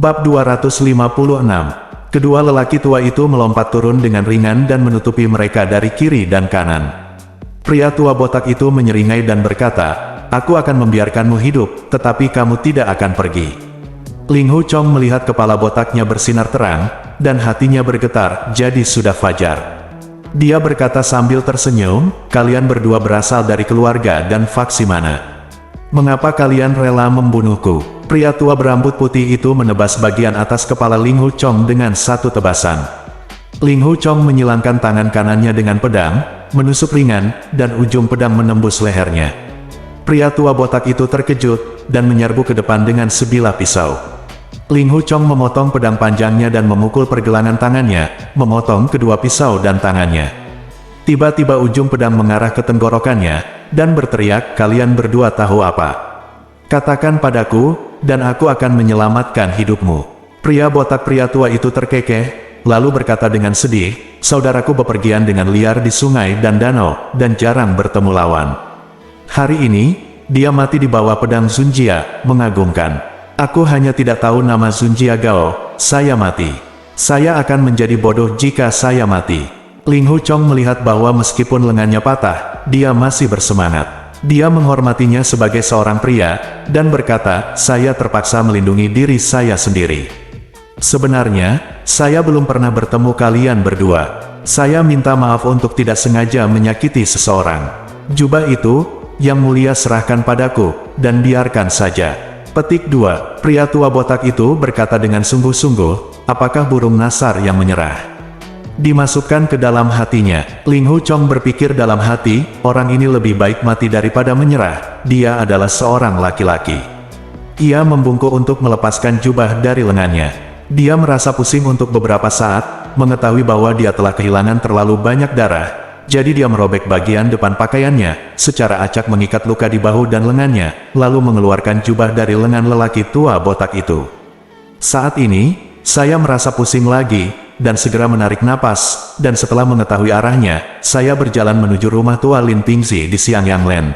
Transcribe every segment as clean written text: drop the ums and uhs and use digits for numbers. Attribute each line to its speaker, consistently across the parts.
Speaker 1: Bab 256. Kedua lelaki tua itu melompat turun dengan ringan dan menutupi mereka dari kiri dan kanan. Pria tua botak itu menyeringai dan berkata, "Aku akan membiarkanmu hidup, tetapi kamu tidak akan pergi." Ling Hu Chong melihat kepala botaknya bersinar terang, dan hatinya bergetar, jadi sudah fajar. Dia berkata sambil tersenyum, "Kalian berdua berasal dari keluarga dan faksi mana? Mengapa kalian rela membunuhku?" Pria tua berambut putih itu menebas bagian atas kepala Ling Hu Chong dengan satu tebasan. Ling Hu Chong menyilangkan tangan kanannya dengan pedang, menusuk ringan, dan ujung pedang menembus lehernya. Pria tua botak itu terkejut, dan menyerbu ke depan dengan sebilah pisau. Ling Hu Chong memotong pedang panjangnya dan memukul pergelangan tangannya, memotong kedua pisau dan tangannya. Tiba-tiba ujung pedang mengarah ke tenggorokannya, dan berteriak, "Kalian berdua tahu apa? Katakan padaku, dan aku akan menyelamatkan hidupmu." Pria botak pria tua itu terkekeh, lalu berkata dengan sedih, "Saudaraku bepergian dengan liar di sungai dan danau, dan jarang bertemu lawan. Hari ini, dia mati di bawah pedang Zunjia, mengagumkan. Aku hanya tidak tahu nama Zunjia Gao, saya mati. Saya akan menjadi bodoh jika saya mati." Ling Hu Chong melihat bahwa meskipun lengannya patah, dia masih bersemangat. Dia menghormatinya sebagai seorang pria, dan berkata, "Saya terpaksa melindungi diri saya sendiri. Sebenarnya, saya belum pernah bertemu kalian berdua. Saya minta maaf untuk tidak sengaja menyakiti seseorang. Jubah itu, yang mulia serahkan padaku, dan biarkan saja." Petik 2. Pria tua botak itu berkata dengan sungguh-sungguh, "Apakah burung nasar yang menyerah?" Dimasukkan ke dalam hatinya. Ling Hu Chong berpikir dalam hati, orang ini lebih baik mati daripada menyerah. Dia adalah seorang laki-laki. Ia membungkuk untuk melepaskan jubah dari lengannya. Dia merasa pusing untuk beberapa saat, mengetahui bahwa dia telah kehilangan terlalu banyak darah. Jadi dia merobek bagian depan pakaiannya, secara acak mengikat luka di bahu dan lengannya, lalu mengeluarkan jubah dari lengan lelaki tua botak itu. "Saat ini, saya merasa pusing lagi," dan segera menarik napas, dan setelah mengetahui arahnya, saya berjalan menuju rumah tua Lin Pingzi di Xiangyang Land.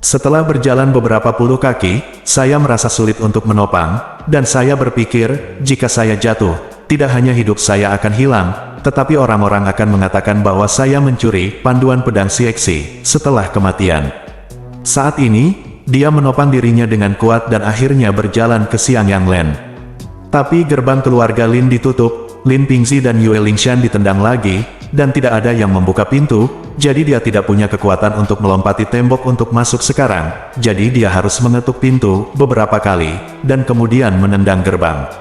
Speaker 1: Setelah berjalan beberapa puluh kaki, saya merasa sulit untuk menopang, dan saya berpikir, jika saya jatuh, tidak hanya hidup saya akan hilang, tetapi orang-orang akan mengatakan bahwa saya mencuri panduan pedang Xieqi setelah kematian. Saat ini, dia menopang dirinya dengan kuat dan akhirnya berjalan ke Xiangyang Land. Tapi gerbang keluarga Lin ditutup, Lin Pingzi dan Yue Lingshan ditendang lagi, dan tidak ada yang membuka pintu, jadi dia tidak punya kekuatan untuk melompati tembok untuk masuk sekarang, jadi dia harus mengetuk pintu beberapa kali, dan kemudian menendang gerbang.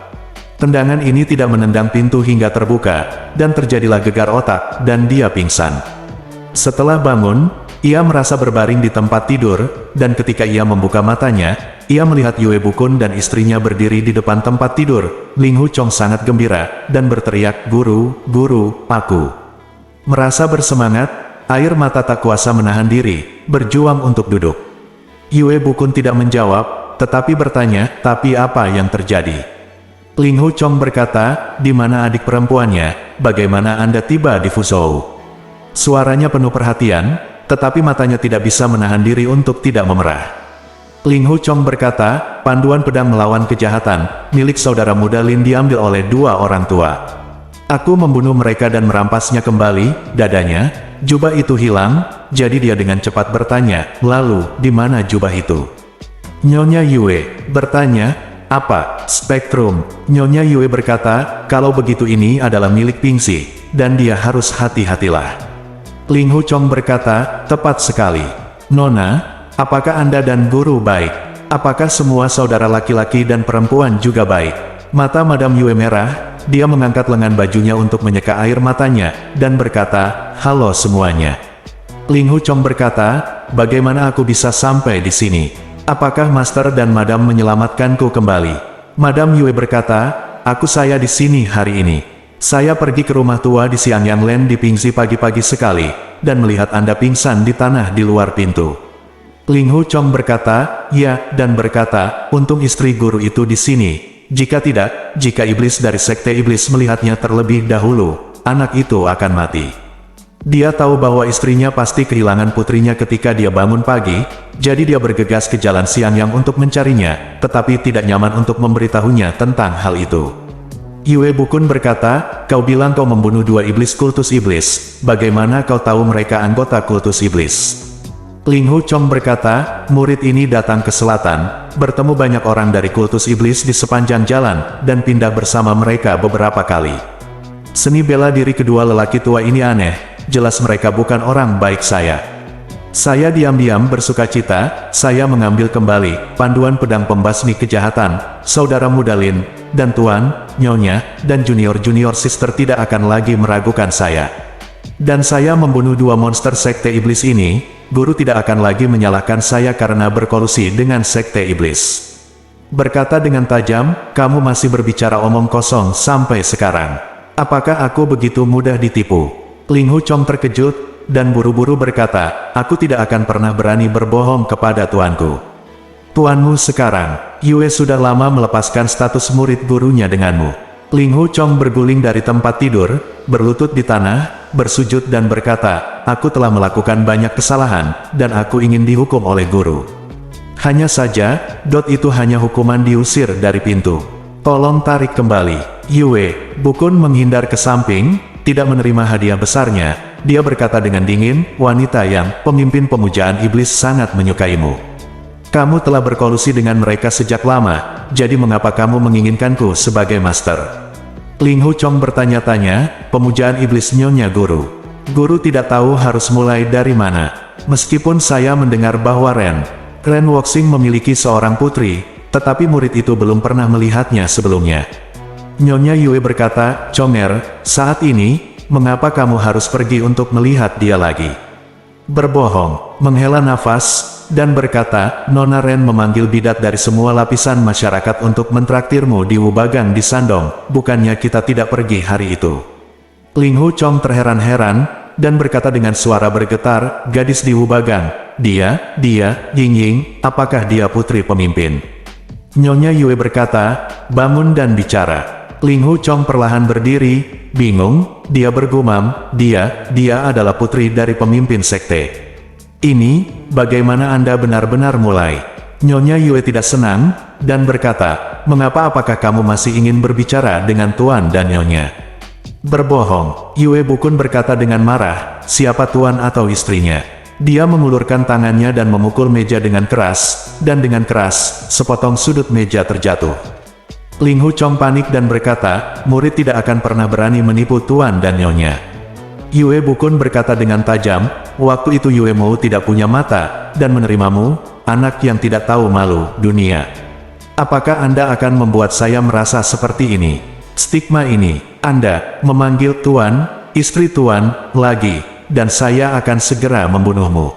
Speaker 1: Tendangan ini tidak menendang pintu hingga terbuka, dan terjadilah gegar otak, dan dia pingsan. Setelah bangun, ia merasa berbaring di tempat tidur, dan ketika ia membuka matanya, ia melihat Yue Bukun dan istrinya berdiri di depan tempat tidur. Ling Hu Chong sangat gembira, dan berteriak, "Guru, guru, aku." Merasa bersemangat, air mata tak kuasa menahan diri, berjuang untuk duduk. Yue Bukun tidak menjawab, tetapi bertanya, "Tapi apa yang terjadi?" Ling Hu Chong berkata, "Di mana adik perempuannya? Bagaimana Anda tiba di Fuzhou?" Suaranya penuh perhatian, tetapi matanya tidak bisa menahan diri untuk tidak memerah. Ling Hu Chong berkata, "Panduan pedang melawan kejahatan, milik saudara muda Lin diambil oleh dua orang tua. Aku membunuh mereka dan merampasnya kembali, dadanya, jubah itu hilang." Jadi dia dengan cepat bertanya, "Lalu, di mana jubah itu?" Nyonya Yue bertanya, "Apa, spektrum?" Nyonya Yue berkata, "Kalau begitu ini adalah milik Pingzi, dan dia harus hati-hatilah." Ling Hu Chong berkata, "Tepat sekali. Nona, apakah Anda dan guru baik? Apakah semua saudara laki-laki dan perempuan juga baik?" Mata Madam Yue merah, dia mengangkat lengan bajunya untuk menyeka air matanya, dan berkata, "Halo semuanya." Ling Hu Chong berkata, "Bagaimana aku bisa sampai di sini? Apakah Master dan Madam menyelamatkanku kembali?" Madam Yue berkata, Saya di sini hari ini. Saya pergi ke rumah tua di Xiangyang Land di Pingzi pagi-pagi sekali, dan melihat Anda pingsan di tanah di luar pintu." Ling Hu Chong berkata, "Ya," dan berkata, "Untung istri guru itu di sini. Jika tidak, jika iblis dari Sekte Iblis melihatnya terlebih dahulu, anak itu akan mati." Dia tahu bahwa istrinya pasti kehilangan putrinya ketika dia bangun pagi, jadi dia bergegas ke jalan Xiangyang untuk mencarinya, tetapi tidak nyaman untuk memberitahunya tentang hal itu. Yue Bukun berkata, kau bilang kau membunuh 2 iblis kultus iblis, bagaimana kau tahu mereka anggota kultus iblis? Ling Hu Chong berkata, murid ini datang ke selatan, bertemu banyak orang dari kultus iblis di sepanjang jalan, dan pindah bersama mereka beberapa kali. Seni bela diri kedua lelaki tua ini aneh, jelas mereka bukan orang baik saya. Saya diam-diam bersukacita, saya mengambil kembali panduan pedang pembasmi kejahatan, saudara muda Lin, dan Tuan, Nyonya, dan junior-junior sister tidak akan lagi meragukan saya. Dan saya membunuh 2 monster sekte iblis ini, guru tidak akan lagi menyalahkan saya karena berkolusi dengan sekte iblis. Berkata dengan tajam, kamu masih berbicara omong kosong sampai sekarang. Apakah aku begitu mudah ditipu? Ling Hu Chong terkejut, dan buru-buru berkata, aku tidak akan pernah berani berbohong kepada tuanku. Tuanmu sekarang, Yue sudah lama melepaskan status murid gurunya denganmu. Ling Hu Chong berguling dari tempat tidur, berlutut di tanah, bersujud dan berkata, aku telah melakukan banyak kesalahan, dan aku ingin dihukum oleh guru. Hanya saja, itu hanya hukuman diusir dari pintu. Tolong tarik kembali. Yue Bukun menghindar ke samping, tidak menerima hadiah besarnya. Dia berkata dengan dingin, wanita yang pemimpin pemujaan iblis sangat menyukaimu. Kamu telah berkolusi dengan mereka sejak lama, jadi mengapa kamu menginginkanku sebagai master? Ling Hu Chong bertanya-tanya, pemujaan iblis Nyonya Guru. Guru tidak tahu harus mulai dari mana. Meskipun saya mendengar bahwa Ren Woxing memiliki seorang putri, tetapi murid itu belum pernah melihatnya sebelumnya. Nyonya Yue berkata, Chonger, saat ini, mengapa kamu harus pergi untuk melihat dia lagi? Berbohong, menghela nafas, dan berkata, Nona Ren memanggil bidat dari semua lapisan masyarakat untuk mentraktirmu di Wubagang di Sandong, bukannya kita tidak pergi hari itu. Ling Hu Chong terheran-heran, dan berkata dengan suara bergetar, gadis di Wubagang, dia, Ying Ying, apakah dia putri pemimpin? Nyonya Yue berkata, bangun dan bicara. Ling Hu Chong perlahan berdiri, bingung, dia bergumam, dia adalah putri dari pemimpin sekte. Ini, bagaimana Anda benar-benar mulai? Nyonya Yue tidak senang, dan berkata, mengapa apakah kamu masih ingin berbicara dengan Tuan dan Nyonya? Berbohong, Yue Bukun berkata dengan marah, siapa Tuan atau istrinya? Dia mengulurkan tangannya dan memukul meja dengan keras, dan dengan keras, sepotong sudut meja terjatuh. Ling Hu Chong panik dan berkata, murid tidak akan pernah berani menipu Tuan dan Nyonya. Yue Bukun berkata dengan tajam, waktu itu Yue Mo tidak punya mata, dan menerimamu, anak yang tidak tahu malu dunia. Apakah Anda akan membuat saya merasa seperti ini? Stigma ini, Anda memanggil Tuan, istri Tuan, lagi, dan saya akan segera membunuhmu.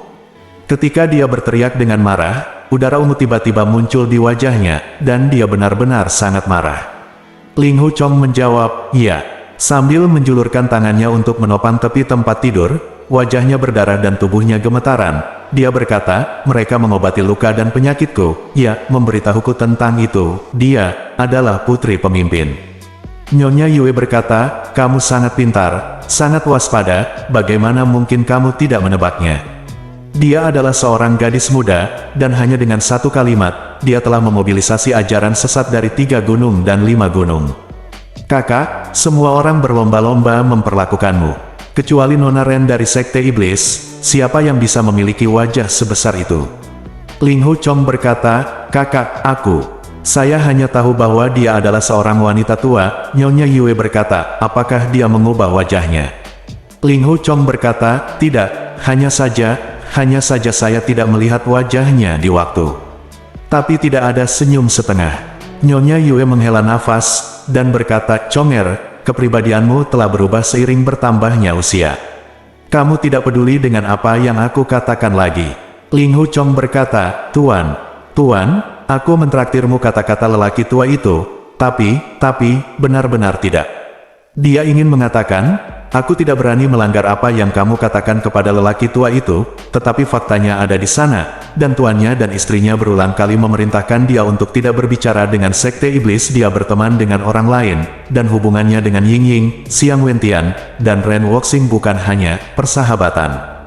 Speaker 1: Ketika dia berteriak dengan marah, udara ungu tiba-tiba muncul di wajahnya, dan dia benar-benar sangat marah. Ling Hu Chong menjawab, iya. Sambil menjulurkan tangannya untuk menopang tepi tempat tidur, wajahnya berdarah dan tubuhnya gemetaran. Dia berkata, mereka mengobati luka dan penyakitku, ya, memberitahuku tentang itu, dia adalah putri pemimpin. Nyonya Yue berkata, kamu sangat pintar, sangat waspada, bagaimana mungkin kamu tidak menebaknya? Dia adalah seorang gadis muda, dan hanya dengan satu kalimat, dia telah memobilisasi ajaran sesat dari 3 gunung dan 5 gunung. Kakak, semua orang berlomba-lomba memperlakukanmu. Kecuali Nona Ren dari Sekte Iblis, siapa yang bisa memiliki wajah sebesar itu? Ling Hu Chong berkata, kakak, aku. Saya hanya tahu bahwa dia adalah seorang wanita tua. Nyonya Yue berkata, apakah dia mengubah wajahnya? Ling Hu Chong berkata, tidak, hanya saja saya tidak melihat wajahnya di waktu. Tapi tidak ada senyum setengah. Nyonya Yue menghela nafas, dan berkata, Chonger, kepribadianmu telah berubah seiring bertambahnya usia. Kamu tidak peduli dengan apa yang aku katakan lagi. Ling Hu Chong berkata, Tuan, aku mentraktirmu, kata-kata lelaki tua itu, tapi, benar-benar tidak. Dia ingin mengatakan, aku tidak berani melanggar apa yang kamu katakan kepada lelaki tua itu, tetapi faktanya ada di sana, dan tuannya dan istrinya berulang kali memerintahkan dia untuk tidak berbicara dengan sekte iblis. Dia berteman dengan orang lain, dan hubungannya dengan Ying, Xiang Wentian, dan Ren Wuxing bukan hanya persahabatan.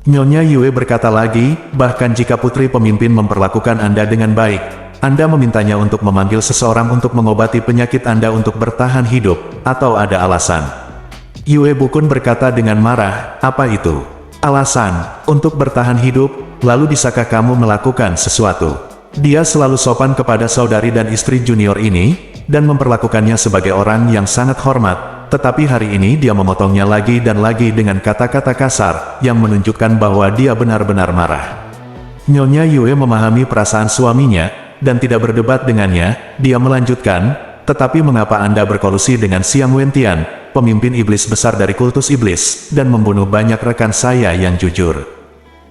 Speaker 1: Nyonya Yue berkata lagi, bahkan jika putri pemimpin memperlakukan Anda dengan baik, Anda memintanya untuk memanggil seseorang untuk mengobati penyakit Anda untuk bertahan hidup, atau ada alasan. Yue Bukun berkata dengan marah, apa itu? Alasan, untuk bertahan hidup, lalu bisakah kamu melakukan sesuatu? Dia selalu sopan kepada saudari dan istri junior ini, dan memperlakukannya sebagai orang yang sangat hormat, tetapi hari ini dia memotongnya lagi dan lagi dengan kata-kata kasar, yang menunjukkan bahwa dia benar-benar marah. Nyonya Yue memahami perasaan suaminya, dan tidak berdebat dengannya. Dia melanjutkan, tetapi mengapa Anda berkolusi dengan Xiang Wentian, pemimpin iblis besar dari kultus iblis, dan membunuh banyak rekan saya yang jujur?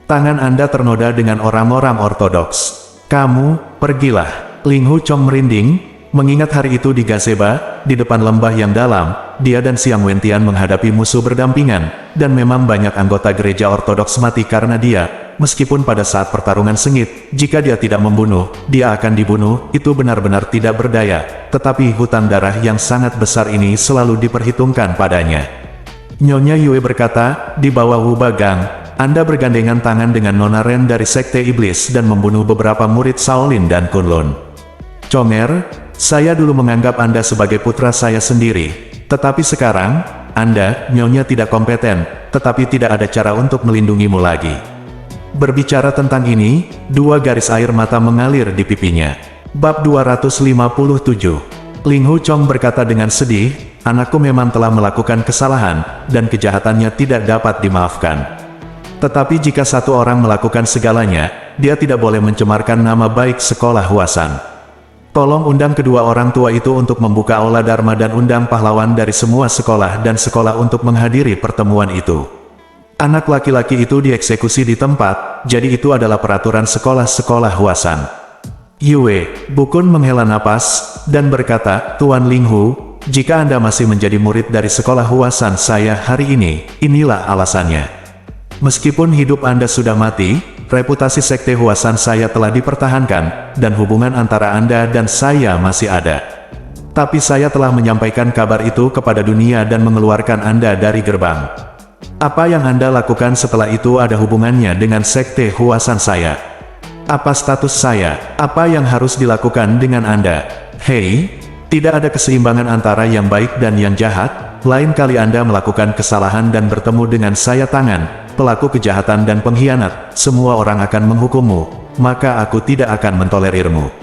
Speaker 1: Tangan Anda ternoda dengan orang-orang ortodoks. Kamu, pergilah. Ling Hu Chong merinding, mengingat hari itu di gazebo, di depan lembah yang dalam, dia dan Xiang Wentian menghadapi musuh berdampingan, dan memang banyak anggota gereja ortodoks mati karena dia. Meskipun pada saat pertarungan sengit, jika dia tidak membunuh, dia akan dibunuh, itu benar-benar tidak berdaya, tetapi hutang darah yang sangat besar ini selalu diperhitungkan padanya. Nyonya Yue berkata, di bawah Wu Bagang, Anda bergandengan tangan dengan Nona Ren dari Sekte Iblis dan membunuh beberapa murid Shaolin dan Kunlun. Conger, saya dulu menganggap Anda sebagai putra saya sendiri, tetapi sekarang, Anda, Nyonya tidak kompeten, tetapi tidak ada cara untuk melindungimu lagi. Berbicara tentang ini, dua garis air mata mengalir di pipinya. Bab 257. Ling Hu Chong berkata dengan sedih, anakku memang telah melakukan kesalahan, dan kejahatannya tidak dapat dimaafkan. Tetapi jika satu orang melakukan segalanya, dia tidak boleh mencemarkan nama baik sekolah Huasan. Tolong undang kedua orang tua itu untuk membuka aula Dharma dan undang pahlawan dari semua sekolah dan sekolah untuk menghadiri pertemuan itu. Anak laki-laki itu dieksekusi di tempat, jadi itu adalah peraturan sekolah-sekolah Huasan. Yue Bukun menghela napas, dan berkata, Tuan Ling Hu, jika Anda masih menjadi murid dari sekolah Huasan saya hari ini, inilah alasannya. Meskipun hidup Anda sudah mati, reputasi sekte Huasan saya telah dipertahankan, dan hubungan antara Anda dan saya masih ada. Tapi saya telah menyampaikan kabar itu kepada dunia dan mengeluarkan Anda dari gerbang. Apa yang Anda lakukan setelah itu ada hubungannya dengan sekte Huasan saya. Apa status saya? Apa yang harus dilakukan dengan Anda? Hei, tidak ada keseimbangan antara yang baik dan yang jahat. Lain kali Anda melakukan kesalahan dan bertemu dengan saya tangan, pelaku kejahatan dan pengkhianat, semua orang akan menghukummu, maka aku tidak akan mentolerirmu.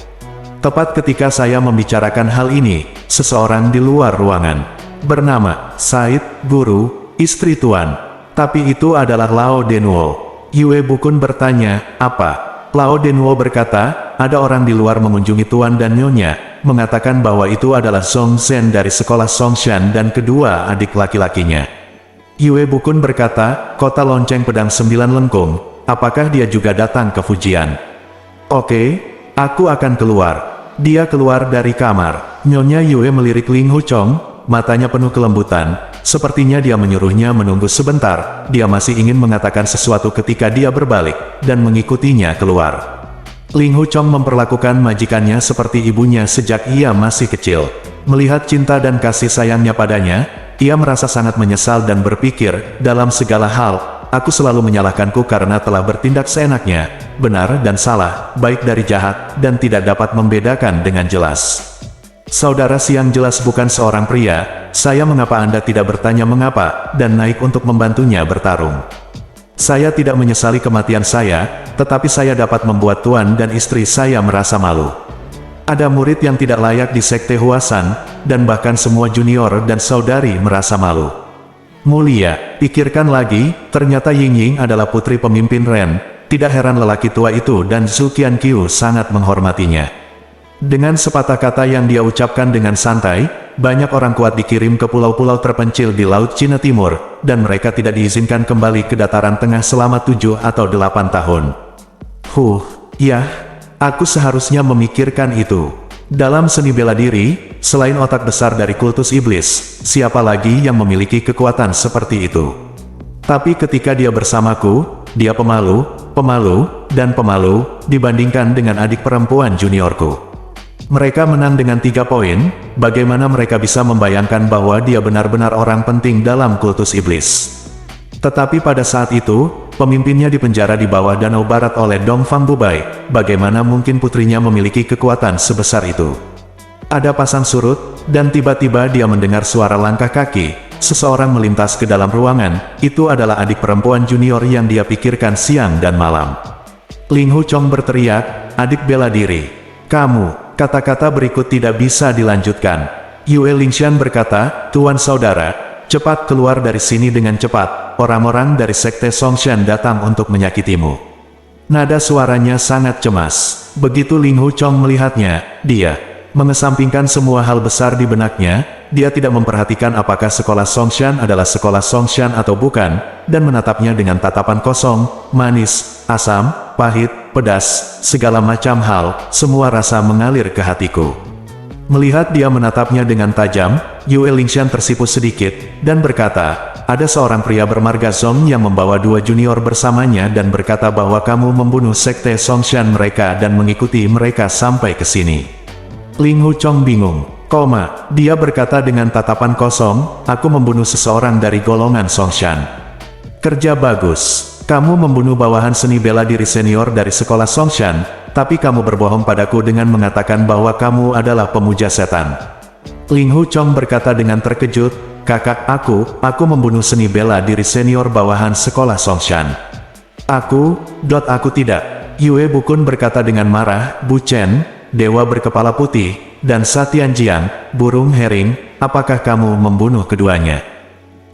Speaker 1: Tepat ketika saya membicarakan hal ini, seseorang di luar ruangan, bernama Said, guru, istri Tuan. Tapi itu adalah Lao Denwo. Yue Bukun bertanya, apa? Lao Denwo berkata, ada orang di luar mengunjungi Tuan dan Nyonya, mengatakan bahwa itu adalah Song Zhen dari sekolah Songshan dan kedua adik laki-lakinya. Yue Bukun berkata, kota lonceng pedang 9 lengkung, apakah dia juga datang ke Fujian? Oke, aku akan keluar. Dia keluar dari kamar. Nyonya Yue melirik Ling Hu Chong, matanya penuh kelembutan. Sepertinya dia menyuruhnya menunggu sebentar, dia masih ingin mengatakan sesuatu ketika dia berbalik, dan mengikutinya keluar. Ling Hu Chong memperlakukan majikannya seperti ibunya sejak ia masih kecil. Melihat cinta dan kasih sayangnya padanya, ia merasa sangat menyesal dan berpikir, dalam segala hal, aku selalu menyalahkanku karena telah bertindak seenaknya, benar dan salah, baik dari jahat, dan tidak dapat membedakan dengan jelas. Saudara Siang jelas bukan seorang pria, saya mengapa Anda tidak bertanya mengapa, dan naik untuk membantunya bertarung. Saya tidak menyesali kematian saya, tetapi saya dapat membuat Tuan dan istri saya merasa malu. Ada murid yang tidak layak di sekte Huasan, dan bahkan semua junior dan saudari merasa malu. Mulia, pikirkan lagi, ternyata Ying adalah putri pemimpin Ren, tidak heran lelaki tua itu dan Zhu Qianqiu sangat menghormatinya. Dengan sepatah kata yang dia ucapkan dengan santai, banyak orang kuat dikirim ke pulau-pulau terpencil di Laut Cina Timur, dan mereka tidak diizinkan kembali ke dataran tengah selama 7 atau 8 tahun. Ya, aku seharusnya memikirkan itu. Dalam seni bela diri, Selain otak besar dari kultus iblis, siapa lagi yang memiliki kekuatan seperti itu? Tapi ketika dia bersamaku, dia pemalu, dan pemalu, dibandingkan dengan adik perempuan juniorku. Mereka menang dengan 3 poin, bagaimana mereka bisa membayangkan bahwa dia benar-benar orang penting dalam kultus iblis. Tetapi pada saat itu, pemimpinnya dipenjara di bawah danau barat oleh Dongfang Bubai, bagaimana mungkin putrinya memiliki kekuatan sebesar itu? Ada pasang surut, dan tiba-tiba dia mendengar suara langkah kaki. Seseorang melintas ke dalam ruangan, itu adalah adik perempuan junior yang dia pikirkan siang dan malam. Ling Hu Chong berteriak, adik bela diri. Kamu, kata-kata berikut tidak bisa dilanjutkan. Yue Lingshan berkata, Tuan Saudara, cepat keluar dari sini dengan cepat, orang-orang dari Sekte Songshan datang untuk menyakitimu. Nada suaranya sangat cemas. Begitu Ling Hu Chong melihatnya, dia mengesampingkan semua hal besar di benaknya, dia tidak memperhatikan apakah sekolah Songshan adalah sekolah Songshan atau bukan, dan menatapnya dengan tatapan kosong, manis, asam, pahit, pedas, segala macam hal, semua rasa mengalir ke hatiku. Melihat dia menatapnya dengan tajam, Yue Lingshan tersipu sedikit, dan berkata, ada seorang pria bermarga Zong yang membawa 2 junior bersamanya dan berkata bahwa kamu membunuh Sekte Songshan mereka dan mengikuti mereka sampai ke sini. Ling Hu Chong bingung, dia berkata dengan tatapan kosong, aku membunuh seseorang dari golongan Songshan. Kerja bagus, kamu membunuh bawahan seni bela diri senior dari sekolah Songshan, tapi kamu berbohong padaku dengan mengatakan bahwa kamu adalah pemuja setan. Ling Hu Chong berkata dengan terkejut, kakak aku membunuh seni bela diri senior bawahan sekolah Songshan. Aku tidak. Yue Bukun berkata dengan marah, Bu Chen, dewa berkepala putih, dan Satian Jiang, burung herring, apakah kamu membunuh keduanya?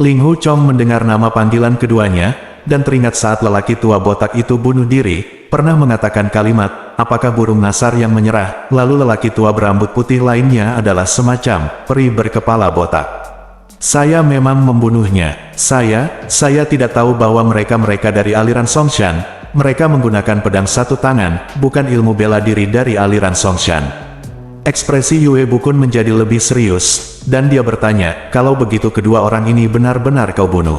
Speaker 1: Ling Hu Chong mendengar nama panggilan keduanya, dan teringat saat lelaki tua botak itu bunuh diri, pernah mengatakan kalimat, apakah burung nasar yang menyerah, lalu lelaki tua berambut putih lainnya adalah semacam peri berkepala botak. Saya memang membunuhnya. Saya tidak tahu bahwa mereka dari aliran Songshan. Mereka menggunakan pedang satu tangan, bukan ilmu bela diri dari aliran Songshan. Ekspresi Yue Bukun menjadi lebih serius, dan dia bertanya, kalau begitu kedua orang ini benar-benar kau bunuh.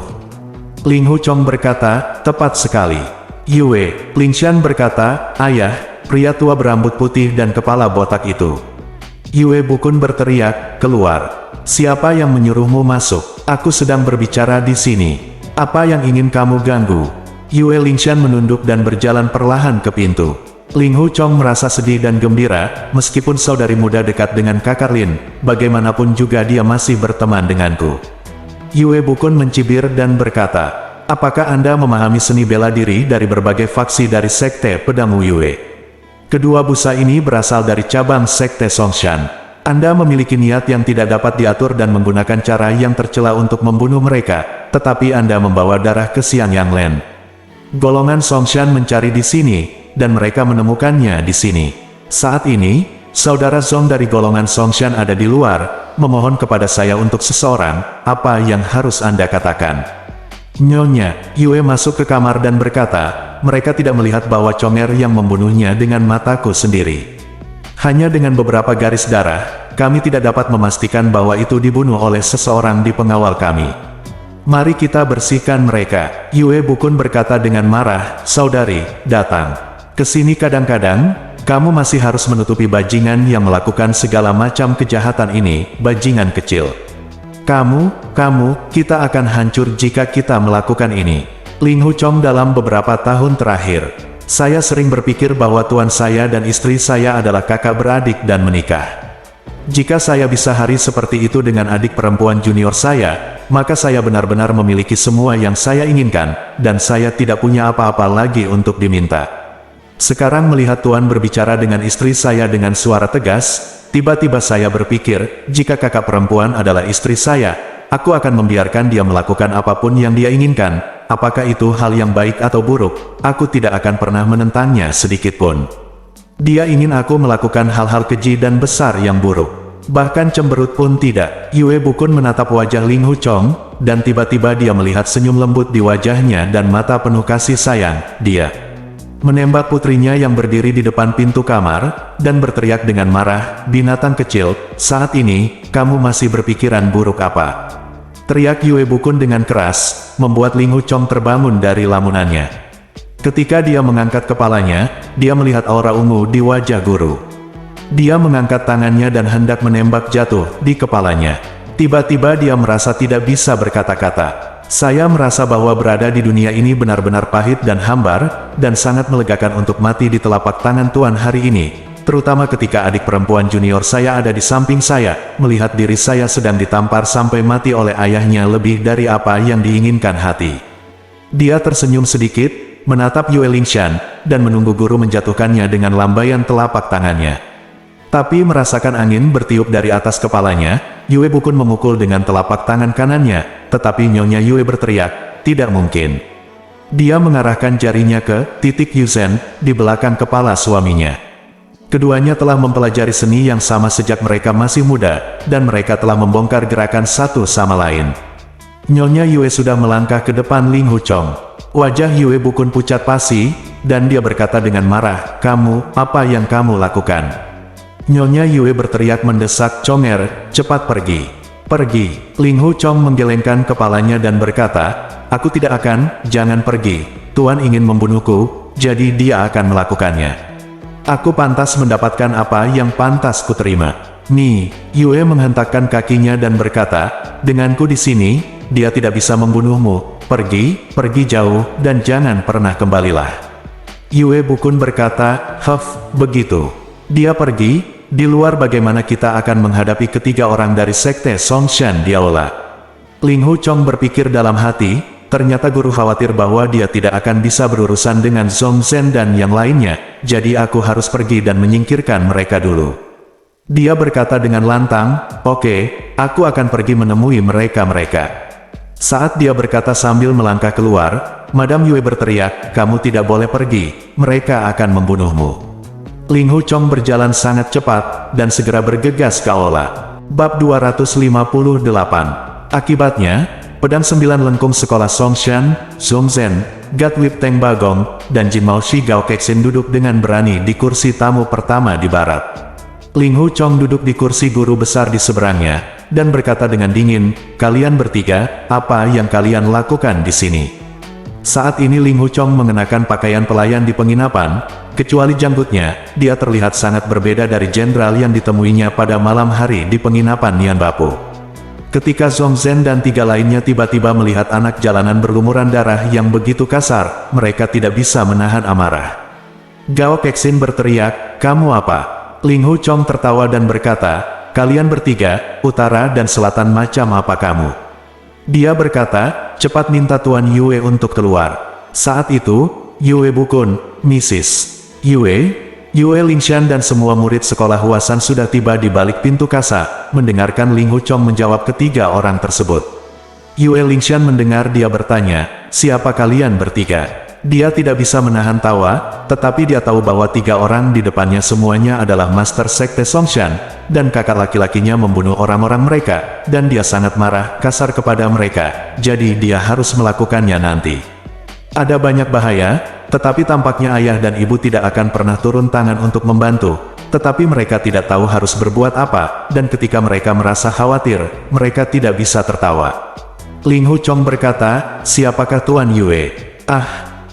Speaker 1: Ling Hu Chong berkata, tepat sekali. Yue Lingshan berkata, ayah, pria tua berambut putih dan kepala botak itu. Yue Bukun berteriak, keluar. Siapa yang menyuruhmu masuk? Aku sedang berbicara di sini. Apa yang ingin kamu ganggu? Yue Lingshan menunduk dan berjalan perlahan ke pintu. Ling Hu Chong merasa sedih dan gembira, meskipun saudari muda dekat dengan kakak Lin, bagaimanapun juga dia masih berteman denganku. Yue Bukun mencibir dan berkata, apakah Anda memahami seni bela diri dari berbagai faksi dari Sekte Pedang Yue? Kedua busa ini berasal dari cabang Sekte Songshan. Anda memiliki niat yang tidak dapat diatur dan menggunakan cara yang tercela untuk membunuh mereka, tetapi Anda membawa darah ke Xiang Yang Len. Golongan Songshan mencari di sini, dan mereka menemukannya di sini. Saat ini, saudara Zong dari golongan Songshan ada di luar, memohon kepada saya untuk seseorang, apa yang harus Anda katakan? Nyonya, Yue masuk ke kamar dan berkata, mereka tidak melihat bahwa Conger yang membunuhnya dengan mataku sendiri. Hanya dengan beberapa garis darah, kami tidak dapat memastikan bahwa itu dibunuh oleh seseorang di pengawal kami. Mari kita bersihkan mereka. Yue Bukun berkata dengan marah, saudari, datang ke sini kadang-kadang, kamu masih harus menutupi bajingan yang melakukan segala macam kejahatan ini, bajingan kecil. Kita akan hancur jika kita melakukan ini. Ling Hu Chong dalam beberapa tahun terakhir, saya sering berpikir bahwa tuan saya dan istri saya adalah kakak beradik dan menikah. Jika saya bisa hari seperti itu dengan adik perempuan junior saya, maka saya benar-benar memiliki semua yang saya inginkan, dan saya tidak punya apa-apa lagi untuk diminta. Sekarang melihat Tuan berbicara dengan istri saya dengan suara tegas, tiba-tiba saya berpikir, jika kakak perempuan adalah istri saya, aku akan membiarkan dia melakukan apapun yang dia inginkan, apakah itu hal yang baik atau buruk, aku tidak akan pernah menentangnya sedikitpun. Dia ingin aku melakukan hal-hal keji dan besar yang buruk. Bahkan cemberut pun tidak. Yue Bukun menatap wajah Ling Hu Chong, dan tiba-tiba dia melihat senyum lembut di wajahnya dan mata penuh kasih sayang. Dia menembak putrinya yang berdiri di depan pintu kamar, dan berteriak dengan marah, "Binatang kecil, saat ini, kamu masih berpikiran buruk apa?" Teriak Yue Bukun dengan keras, membuat Ling Hu Chong terbangun dari lamunannya. Ketika dia mengangkat kepalanya, dia melihat aura ungu di wajah guru. Dia mengangkat tangannya dan hendak menembak jatuh di kepalanya. Tiba-tiba dia merasa tidak bisa berkata-kata. "Saya merasa bahwa berada di dunia ini benar-benar pahit dan hambar, dan sangat melegakan untuk mati di telapak tangan Tuan hari ini, terutama ketika adik perempuan junior saya ada di samping saya, melihat diri saya sedang ditampar sampai mati oleh ayahnya lebih dari apa yang diinginkan hati." Dia tersenyum sedikit, menatap Yue Lingshan, dan menunggu guru menjatuhkannya dengan lambaian telapak tangannya. Tapi merasakan angin bertiup dari atas kepalanya, Yue Bukun memukul dengan telapak tangan kanannya, tetapi Nyonya Yue berteriak, "Tidak mungkin." Dia mengarahkan jarinya ke titik Yuzen di belakang kepala suaminya. Keduanya telah mempelajari seni yang sama sejak mereka masih muda, dan mereka telah membongkar gerakan satu sama lain. Nyonya Yue sudah melangkah ke depan Ling Hu Chong. Wajah Yue Bukun pucat pasi, dan dia berkata dengan marah, "Kamu, apa yang kamu lakukan?" Nyonya Yue berteriak mendesak Chonger, "Cepat pergi. Pergi." Ling Hu Chong menggelengkan kepalanya dan berkata, "Aku tidak akan, jangan pergi. Tuan ingin membunuhku, jadi dia akan melakukannya. Aku pantas mendapatkan apa yang pantas kuterima." Yue menghentakkan kakinya dan berkata, "Denganku di sini, dia tidak bisa membunuhmu. Pergi, pergi jauh, dan jangan pernah kembalilah." Yue Bukun berkata, begitu. Dia pergi, di luar bagaimana kita akan menghadapi ketiga orang dari sekte Songshan di aula." Ling Hu Chong berpikir dalam hati, ternyata guru khawatir bahwa dia tidak akan bisa berurusan dengan Zhong Zhen dan yang lainnya, jadi aku harus pergi dan menyingkirkan mereka dulu. Dia berkata dengan lantang, "Oke, aku akan pergi menemui mereka." Saat dia berkata sambil melangkah keluar, Madame Yue berteriak, "Kamu tidak boleh pergi, mereka akan membunuhmu." Ling Hu Chong berjalan sangat cepat, dan segera bergegas ke aula. Bab 258. Akibatnya, pedang 9 lengkung sekolah Songshan, Zhong Zhen, Gatwip Teng Bagong, dan Jin Mao Shi Gao Kexin duduk dengan berani di kursi tamu pertama di barat. Ling Hu Chong duduk di kursi guru besar di seberangnya, dan berkata dengan dingin, "Kalian bertiga, apa yang kalian lakukan di sini?" Saat ini Ling Hu Chong mengenakan pakaian pelayan di penginapan, kecuali janggutnya, dia terlihat sangat berbeda dari jenderal yang ditemuinya pada malam hari di penginapan Nian Bapu. Ketika Zhong Zhen dan 3 lainnya tiba-tiba melihat anak jalanan berlumuran darah yang begitu kasar, mereka tidak bisa menahan amarah. Gao Kexin berteriak, "Kamu apa?" Ling Hu Chong tertawa dan berkata, "Kalian bertiga, utara dan selatan macam apa kamu?" Dia berkata, "Cepat minta Tuan Yue untuk keluar." Saat itu, Yue Bukun, Mrs. Yue Lingshan dan semua murid sekolah Huasan sudah tiba di balik pintu kasa, mendengarkan Ling Hu Chong menjawab ketiga orang tersebut. Yue Lingshan mendengar dia bertanya, "Siapa kalian bertiga?" Dia tidak bisa menahan tawa, tetapi dia tahu bahwa 3 orang di depannya semuanya adalah Master Sekte Songshan, dan kakak laki-lakinya membunuh orang-orang mereka, dan dia sangat marah, kasar kepada mereka, jadi dia harus melakukannya nanti. Ada banyak bahaya, tetapi tampaknya ayah dan ibu tidak akan pernah turun tangan untuk membantu, tetapi mereka tidak tahu harus berbuat apa, dan ketika mereka merasa khawatir, mereka tidak bisa tertawa. Ling Hu Chong berkata, "Siapakah Tuan Yue?"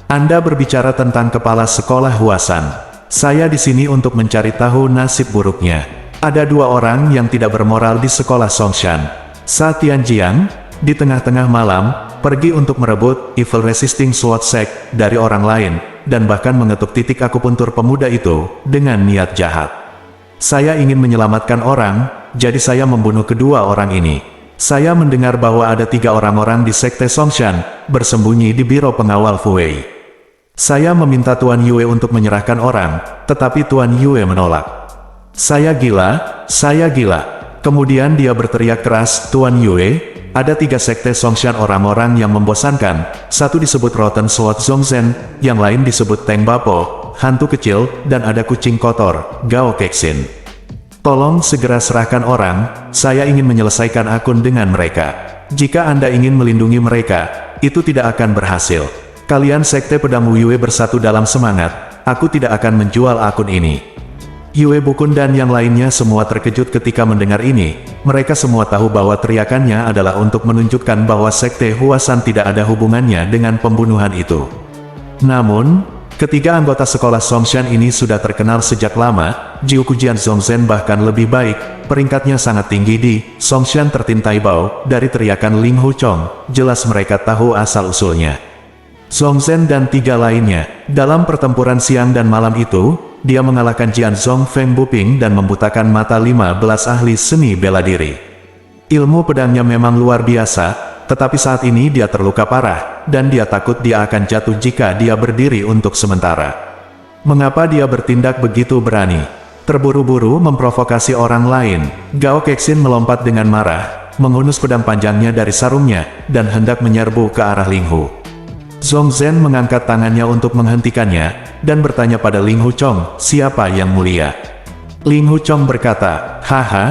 Speaker 1: Anda berbicara tentang kepala sekolah Huasan. Saya di sini untuk mencari tahu nasib buruknya. Ada 2 orang yang tidak bermoral di sekolah Songshan. Sa Tianjiang, di tengah-tengah malam, pergi untuk merebut Evil Resisting Sword Sect dari orang lain, dan bahkan mengetuk titik akupuntur pemuda itu, dengan niat jahat. Saya ingin menyelamatkan orang, jadi saya membunuh kedua orang ini. Saya mendengar bahwa ada 3 orang-orang di Sekte Songshan, bersembunyi di Biro Pengawal Fuwei. Saya meminta Tuan Yue untuk menyerahkan orang, tetapi Tuan Yue menolak. Saya gila, saya gila. Kemudian dia berteriak keras, "Tuan Yue, ada 3 sekte Songshan orang-orang yang membosankan, satu disebut Rotten Sword Zhongzhen, yang lain disebut Teng Bapo, hantu kecil, dan ada kucing kotor, Gao Kexin. Tolong segera serahkan orang, saya ingin menyelesaikan akun dengan mereka. Jika Anda ingin melindungi mereka, itu tidak akan berhasil. Kalian Sekte Pedang Yue bersatu dalam semangat, aku tidak akan menjual akun ini. Yue Bukun dan yang lainnya semua terkejut ketika mendengar ini. Mereka semua tahu bahwa teriakannya adalah untuk menunjukkan bahwa Sekte Huasan tidak ada hubungannya dengan pembunuhan itu. Namun, ketiga anggota sekolah Songshan ini sudah terkenal sejak lama. Jiukujian Zongzhen bahkan lebih baik, peringkatnya sangat tinggi di Songshan tertintai bau. Dari teriakan Ling Huchong, jelas mereka tahu asal-usulnya. Zongzhen dan tiga lainnya, dalam pertempuran siang dan malam itu, dia mengalahkan Jian Zong Feng Buping dan membutakan mata 15 ahli seni bela diri. Ilmu pedangnya memang luar biasa, tetapi saat ini dia terluka parah, dan dia takut dia akan jatuh jika dia berdiri untuk sementara. Mengapa dia bertindak begitu berani? Terburu-buru memprovokasi orang lain, Gao Kexin melompat dengan marah, menghunus pedang panjangnya dari sarungnya, dan hendak menyerbu ke arah Ling Hu. Zongzhen mengangkat tangannya untuk menghentikannya, dan bertanya pada Ling Huchong, siapa yang mulia? Ling Huchong berkata, haha,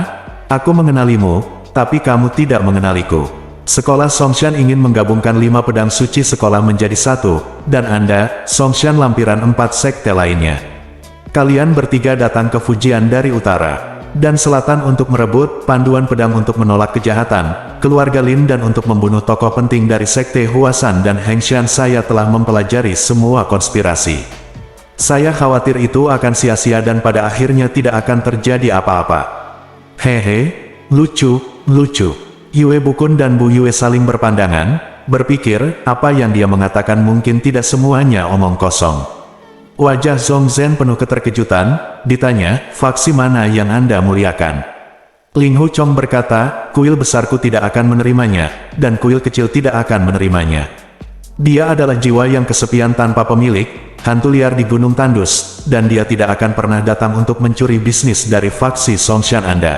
Speaker 1: aku mengenalimu, tapi kamu tidak mengenaliku. Sekolah Songshan ingin menggabungkan 5 pedang suci sekolah menjadi satu, dan Anda, Songshan lampiran 4 sekte lainnya. Kalian bertiga datang ke Fujian dari utara dan selatan untuk merebut panduan pedang untuk menolak kejahatan, keluarga Lin dan untuk membunuh tokoh penting dari Sekte Huasan dan Hengshan. Saya telah mempelajari semua konspirasi. Saya khawatir itu akan sia-sia dan pada akhirnya tidak akan terjadi apa-apa. Hehe, lucu. Yue Bukun dan Bu Yue saling berpandangan, berpikir, apa yang dia mengatakan mungkin tidak semuanya omong kosong. Wajah Zongzhen penuh keterkejutan, ditanya, faksi mana yang Anda muliakan? Ling Huchong berkata, kuil besarku tidak akan menerimanya, dan kuil kecil tidak akan menerimanya. Dia adalah jiwa yang kesepian tanpa pemilik, hantu liar di Gunung Tandus, dan dia tidak akan pernah datang untuk mencuri bisnis dari faksi Songshan Anda.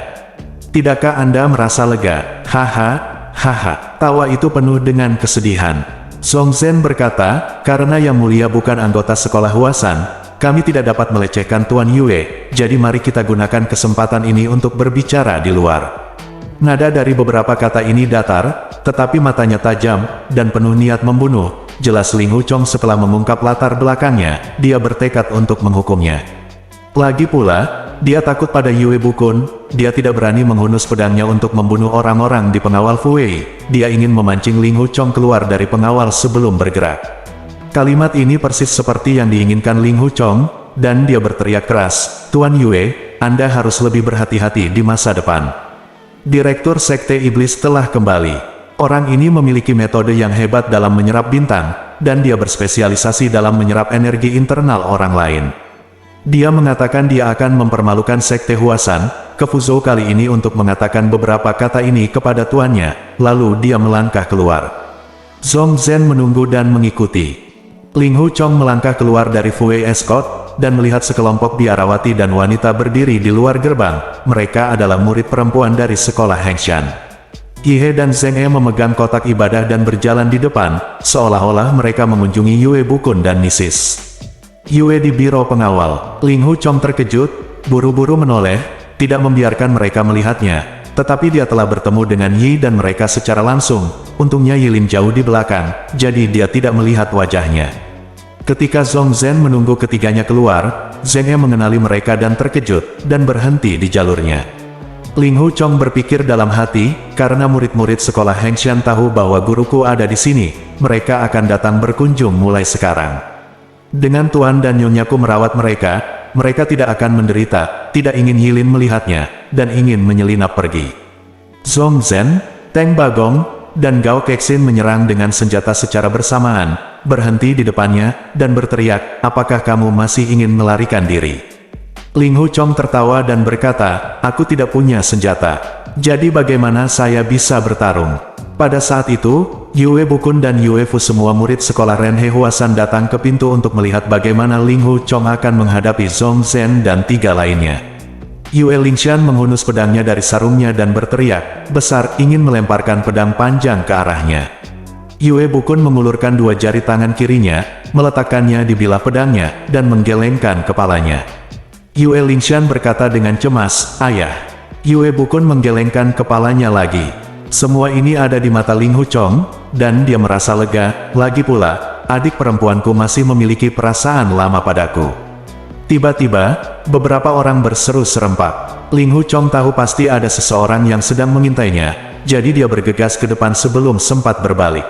Speaker 1: Tidakkah Anda merasa lega? Haha, tawa itu penuh dengan kesedihan. Zongzhen berkata, karena yang mulia bukan anggota sekolah Huasan, kami tidak dapat melecehkan Tuan Yue, jadi mari kita gunakan kesempatan ini untuk berbicara di luar. Nada dari beberapa kata ini datar, tetapi matanya tajam, dan penuh niat membunuh. Jelas Ling Huchong setelah mengungkap latar belakangnya, dia bertekad untuk menghukumnya. Lagi pula, dia takut pada Yue Bukun, dia tidak berani menghunus pedangnya untuk membunuh orang-orang di pengawal Fuwei. Dia ingin memancing Ling Huchong keluar dari pengawal sebelum bergerak. Kalimat ini persis seperti yang diinginkan Ling Huchong, dan dia berteriak keras, Tuan Yue, Anda harus lebih berhati-hati di masa depan. Direktur Sekte Iblis telah kembali. Orang ini memiliki metode yang hebat dalam menyerap bintang, dan dia berspesialisasi dalam menyerap energi internal orang lain. Dia mengatakan dia akan mempermalukan Sekte Huasan ke Fuzhou kali ini untuk mengatakan beberapa kata ini kepada tuannya, lalu dia melangkah keluar. Zongzhen menunggu dan mengikuti. Ling Huchong melangkah keluar dari Fuwei Escort, dan melihat sekelompok biarawati dan wanita berdiri di luar gerbang. Mereka adalah murid perempuan dari sekolah Hengshan. Yihe dan Zheng E memegang kotak ibadah dan berjalan di depan, seolah-olah mereka mengunjungi Yue Bukun dan Mrs. Yue di biro pengawal. Ling Huchong terkejut, buru-buru menoleh, tidak membiarkan mereka melihatnya, tetapi dia telah bertemu dengan Yi dan mereka secara langsung. Untungnya Yilin jauh di belakang, jadi dia tidak melihat wajahnya. Ketika Zongzhen menunggu ketiganya keluar, Zheng E mengenali mereka dan terkejut, dan berhenti di jalurnya. Ling Huchong berpikir dalam hati, karena murid-murid sekolah Hengshan tahu bahwa guruku ada di sini, mereka akan datang berkunjung mulai sekarang. Dengan tuan dan nyonyaku merawat mereka, mereka tidak akan menderita, tidak ingin Yilin melihatnya, dan ingin menyelinap pergi. Zongzhen, Teng Bagong, dan Gao Kexin menyerang dengan senjata secara bersamaan, berhenti di depannya, dan berteriak, apakah kamu masih ingin melarikan diri? Ling Huchong tertawa dan berkata, aku tidak punya senjata, jadi bagaimana saya bisa bertarung? Pada saat itu, Yue Bukun dan Yue Fu semua murid sekolah Renhe Huasan datang ke pintu untuk melihat bagaimana Ling Huchong akan menghadapi Zongzhen dan tiga lainnya. Yue Lingshan menghunus pedangnya dari sarungnya dan berteriak besar ingin melemparkan pedang panjang ke arahnya. Yue Bukun mengulurkan dua jari tangan kirinya, meletakkannya di bilah pedangnya, dan menggelengkan kepalanya. Yue Lingshan berkata dengan cemas, ayah. Yue Bukun menggelengkan kepalanya lagi. Semua ini ada di mata Ling Huchong, dan dia merasa lega. Lagi pula, adik perempuanku masih memiliki perasaan lama padaku. Tiba-tiba, beberapa orang berseru serempak. Ling Hu Chong tahu pasti ada seseorang yang sedang mengintainya, jadi dia bergegas ke depan sebelum sempat berbalik.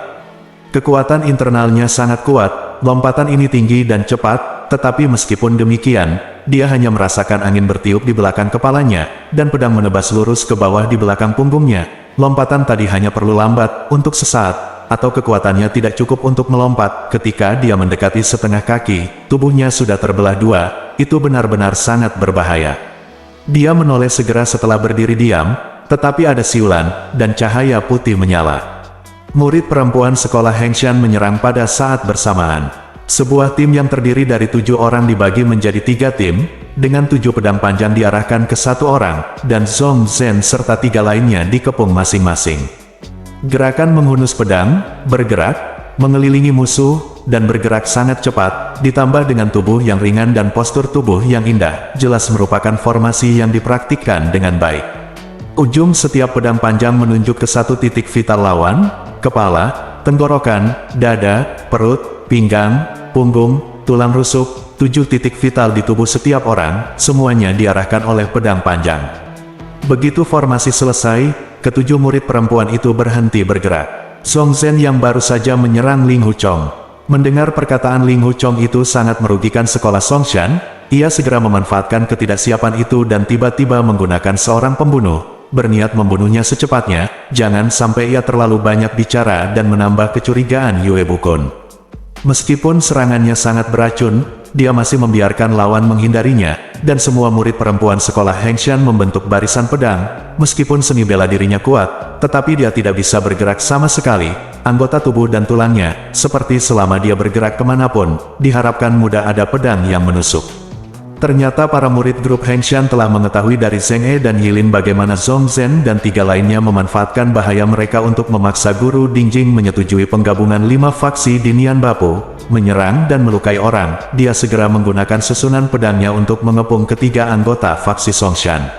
Speaker 1: Kekuatan internalnya sangat kuat, lompatan ini tinggi dan cepat, tetapi meskipun demikian, dia hanya merasakan angin bertiup di belakang kepalanya, dan pedang menebas lurus ke bawah di belakang punggungnya. Lompatan tadi hanya perlu lambat, untuk sesaat, atau kekuatannya tidak cukup untuk melompat. Ketika dia mendekati setengah kaki, tubuhnya sudah terbelah dua, itu benar-benar sangat berbahaya. Dia menoleh segera setelah berdiri diam, tetapi ada siulan, dan cahaya putih menyala. Murid perempuan sekolah Hengshan menyerang pada saat bersamaan. Sebuah tim yang terdiri dari 7 orang dibagi menjadi 3 tim, dengan 7 pedang panjang diarahkan ke 1 orang, dan Zhong Zhen serta 3 lainnya dikepung masing-masing. Gerakan menghunus pedang, bergerak, mengelilingi musuh, dan bergerak sangat cepat, ditambah dengan tubuh yang ringan dan postur tubuh yang indah, jelas merupakan formasi yang dipraktikkan dengan baik. Ujung setiap pedang panjang menunjuk ke satu titik vital lawan, kepala, tenggorokan, dada, perut, pinggang, punggung, tulang rusuk, 7 titik vital di tubuh setiap orang, semuanya diarahkan oleh pedang panjang. Begitu formasi selesai, ketujuh murid perempuan itu berhenti bergerak. Zhong Zhen yang baru saja menyerang Ling Hu Chong. Mendengar perkataan Ling Hu Chong itu sangat merugikan sekolah Songshan, ia segera memanfaatkan ketidaksiapan itu dan tiba-tiba menggunakan seorang pembunuh, berniat membunuhnya secepatnya, jangan sampai ia terlalu banyak bicara dan menambah kecurigaan Yue Bukun. Meskipun serangannya sangat beracun, dia masih membiarkan lawan menghindarinya, dan semua murid perempuan sekolah Hengshan membentuk barisan pedang. Meskipun seni bela dirinya kuat, tetapi dia tidak bisa bergerak sama sekali. Anggota tubuh dan tulangnya, seperti selama dia bergerak kemanapun, diharapkan mudah ada pedang yang menusuk. Ternyata para murid grup Hengshan telah mengetahui dari Zheng He dan Yilin bagaimana Zhong Zhen dan 3 lainnya memanfaatkan bahaya mereka untuk memaksa Guru Dingjing menyetujui penggabungan 5 faksi di Nian Bapo, menyerang dan melukai orang. Dia segera menggunakan susunan pedangnya untuk mengepung ketiga anggota faksi Songshan.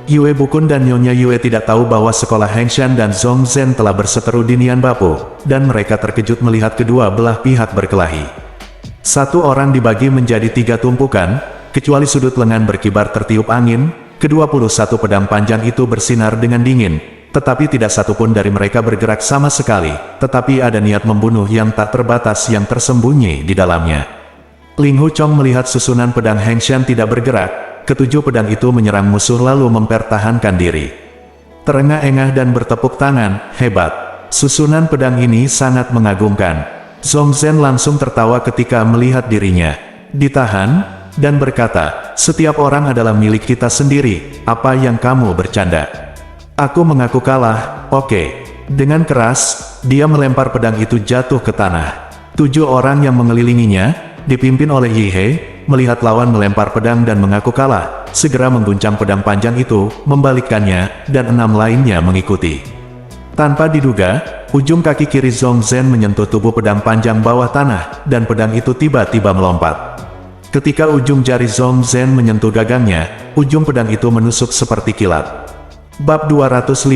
Speaker 1: Yue Bukun dan Nyonya Yue tidak tahu bahwa sekolah Hengshan dan Zhong Zhen telah berseteru di Nian Bapo, dan mereka terkejut melihat kedua belah pihak berkelahi. Satu orang dibagi menjadi 3 tumpukan, kecuali sudut lengan berkibar tertiup angin. Ke-21 pedang panjang itu bersinar dengan dingin, tetapi tidak satupun dari mereka bergerak sama sekali, tetapi ada niat membunuh yang tak terbatas yang tersembunyi di dalamnya. Ling Hu Chong melihat susunan pedang Hengshan tidak bergerak, ke-7 pedang itu menyerang musuh lalu mempertahankan diri. Terengah-engah dan bertepuk tangan, hebat. Susunan pedang ini sangat mengagumkan. Zhong Zhen langsung tertawa ketika melihat dirinya ditahan, dan berkata, setiap orang adalah milik kita sendiri, apa yang kamu bercanda? Aku mengaku kalah, oke. Dengan keras, dia melempar pedang itu jatuh ke tanah. 7 orang yang mengelilinginya, dipimpin oleh Yi He, melihat lawan melempar pedang dan mengaku kalah, segera mengguncang pedang panjang itu, membalikkannya, dan 6 lainnya mengikuti. Tanpa diduga, ujung kaki kiri Zhong Zhen menyentuh tubuh pedang panjang bawah tanah, dan pedang itu tiba-tiba melompat. Ketika ujung jari Zhong Zhen menyentuh gagangnya, ujung pedang itu menusuk seperti kilat. Bab 259.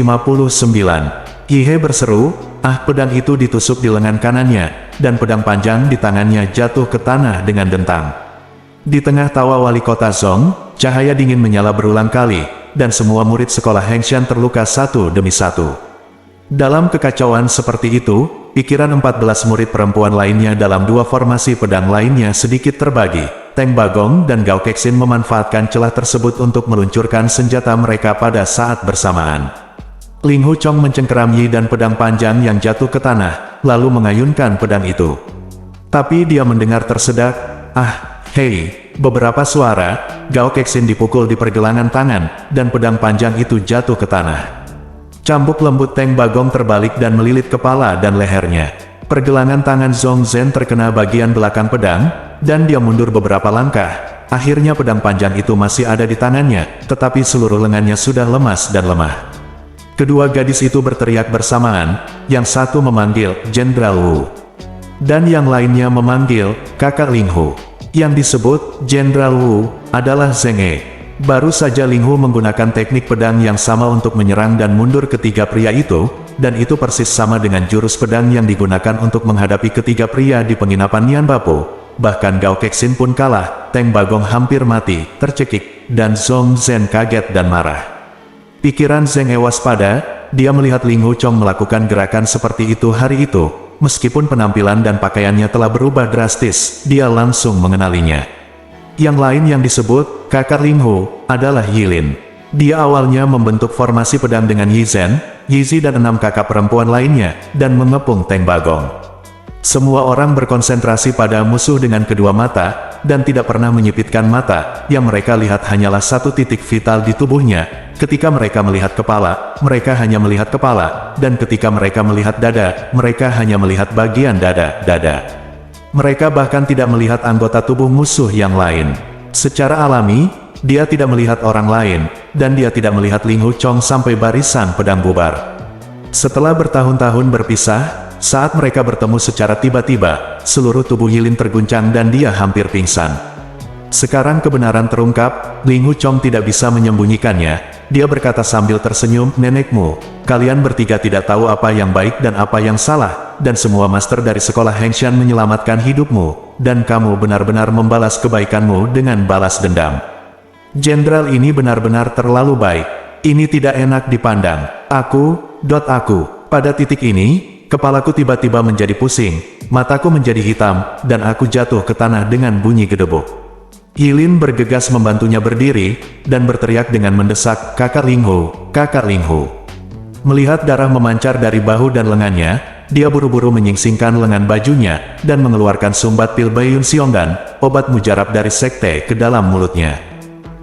Speaker 1: Yi He berseru, pedang itu ditusuk di lengan kanannya, dan pedang panjang di tangannya jatuh ke tanah dengan dentang. Di tengah tawa wali kota Zhong, cahaya dingin menyala berulang kali, dan semua murid sekolah Hengshan terluka satu demi satu. Dalam kekacauan seperti itu, pikiran 14 murid perempuan lainnya dalam 2 formasi pedang lainnya sedikit terbagi. Teng Bagong dan Gao Kexin memanfaatkan celah tersebut untuk meluncurkan senjata mereka pada saat bersamaan. Ling Hu Chong mencengkeram Yi dan pedang panjang yang jatuh ke tanah, lalu mengayunkan pedang itu. Tapi dia mendengar tersedak, hei, beberapa suara. Gao Kexin dipukul di pergelangan tangan, dan pedang panjang itu jatuh ke tanah. Cambuk lembut Teng Bagong terbalik dan melilit kepala dan lehernya. Pergelangan tangan Zhong Zhen terkena bagian belakang pedang, dan dia mundur beberapa langkah. Akhirnya pedang panjang itu masih ada di tangannya, tetapi seluruh lengannya sudah lemas dan lemah. Kedua gadis itu berteriak bersamaan, yang satu memanggil Jenderal Wu, dan yang lainnya memanggil kakak Ling Hu. Yang disebut Jenderal Wu adalah Zheng He. Baru saja Ling Hu menggunakan teknik pedang yang sama untuk menyerang dan mundur ketiga pria itu, dan itu persis sama dengan jurus pedang yang digunakan untuk menghadapi ketiga pria di penginapan Nian Bapo. Bahkan Gao Kexin pun kalah, Teng Bagong hampir mati, tercekik, dan Zhong Zhen kaget dan marah. Pikiran Zheng He waspada, dia melihat Ling Hu Chong melakukan gerakan seperti itu hari itu. Meskipun penampilan dan pakaiannya telah berubah drastis, dia langsung mengenalinya. Yang lain yang disebut kakak Ling Hu adalah Yilin. Dia awalnya membentuk formasi pedang dengan Yi Zhen, Yi Zi dan 6 kakak perempuan lainnya, dan mengepung Teng Bagong. Semua orang berkonsentrasi pada musuh dengan kedua mata, dan tidak pernah menyipitkan mata. Yang mereka lihat hanyalah satu titik vital di tubuhnya. Ketika mereka melihat kepala, mereka hanya melihat kepala, dan ketika mereka melihat dada, mereka hanya melihat bagian dada. Mereka bahkan tidak melihat anggota tubuh musuh yang lain. Secara alami, dia tidak melihat orang lain, dan dia tidak melihat Ling Hu Chong sampai barisan pedang bubar. Setelah bertahun-tahun berpisah, saat mereka bertemu secara tiba-tiba, seluruh tubuh Yilin terguncang dan dia hampir pingsan. Sekarang kebenaran terungkap, Ling Hu Chong tidak bisa menyembunyikannya. Dia berkata sambil tersenyum, "Nenekmu, kalian bertiga tidak tahu apa yang baik dan apa yang salah, dan semua master dari sekolah Hengshan menyelamatkan hidupmu, dan kamu benar-benar membalas kebaikanmu dengan balas dendam. Jenderal ini benar-benar terlalu baik. Ini tidak enak dipandang. Aku. Pada titik ini, kepalaku tiba-tiba menjadi pusing, mataku menjadi hitam, dan aku jatuh ke tanah dengan bunyi gedebuk." Yilin bergegas membantunya berdiri, dan berteriak dengan mendesak, "Kakak Ling Hu, kakak Ling Hu." Melihat darah memancar dari bahu dan lengannya, dia buru-buru menyingsingkan lengan bajunya, dan mengeluarkan sumbat pil Baiyun Xiongdan, obat mujarab dari sekte, ke dalam mulutnya.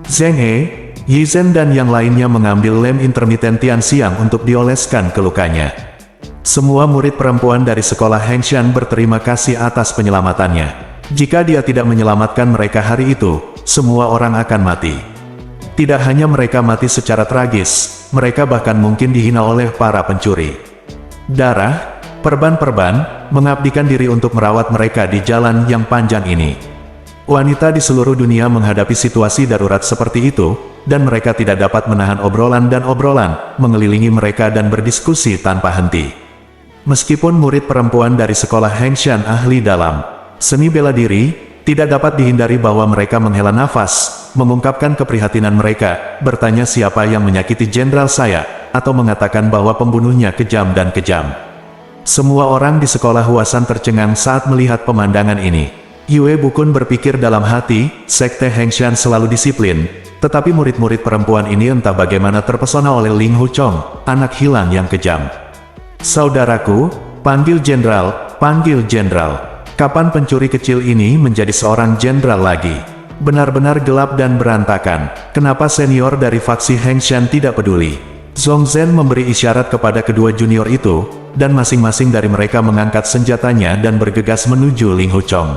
Speaker 1: Zheng He, Yi Zhen dan yang lainnya mengambil lem intermiten Tian Xiang untuk dioleskan ke lukanya. Semua murid perempuan dari sekolah Hengshan berterima kasih atas penyelamatannya. Jika dia tidak menyelamatkan mereka hari itu, semua orang akan mati. Tidak hanya mereka mati secara tragis, mereka bahkan mungkin dihina oleh para pencuri darah. Perban-perban mengabdikan diri untuk merawat mereka di jalan yang panjang ini. Wanita di seluruh dunia menghadapi situasi darurat seperti itu, dan mereka tidak dapat menahan obrolan dan obrolan, mengelilingi mereka dan berdiskusi tanpa henti. Meskipun murid perempuan dari sekolah Hengshan ahli dalam seni bela diri, tidak dapat dihindari bahwa mereka menghela nafas, mengungkapkan keprihatinan mereka, bertanya siapa yang menyakiti jenderal saya, atau mengatakan bahwa pembunuhnya kejam dan kejam. Semua orang di sekolah Huasan tercengang saat melihat pemandangan ini. Yue Bukun berpikir dalam hati, sekte Hengshan selalu disiplin, tetapi murid-murid perempuan ini entah bagaimana terpesona oleh Ling Hu Chong, anak hilang yang kejam. "Saudaraku, panggil jenderal, panggil jenderal. Kapan pencuri kecil ini menjadi seorang jenderal lagi? Benar-benar gelap dan berantakan. Kenapa senior dari faksi Hengshan tidak peduli?" Zhong Zhen memberi isyarat kepada kedua junior itu, dan masing-masing dari mereka mengangkat senjatanya dan bergegas menuju Ling Hu Chong.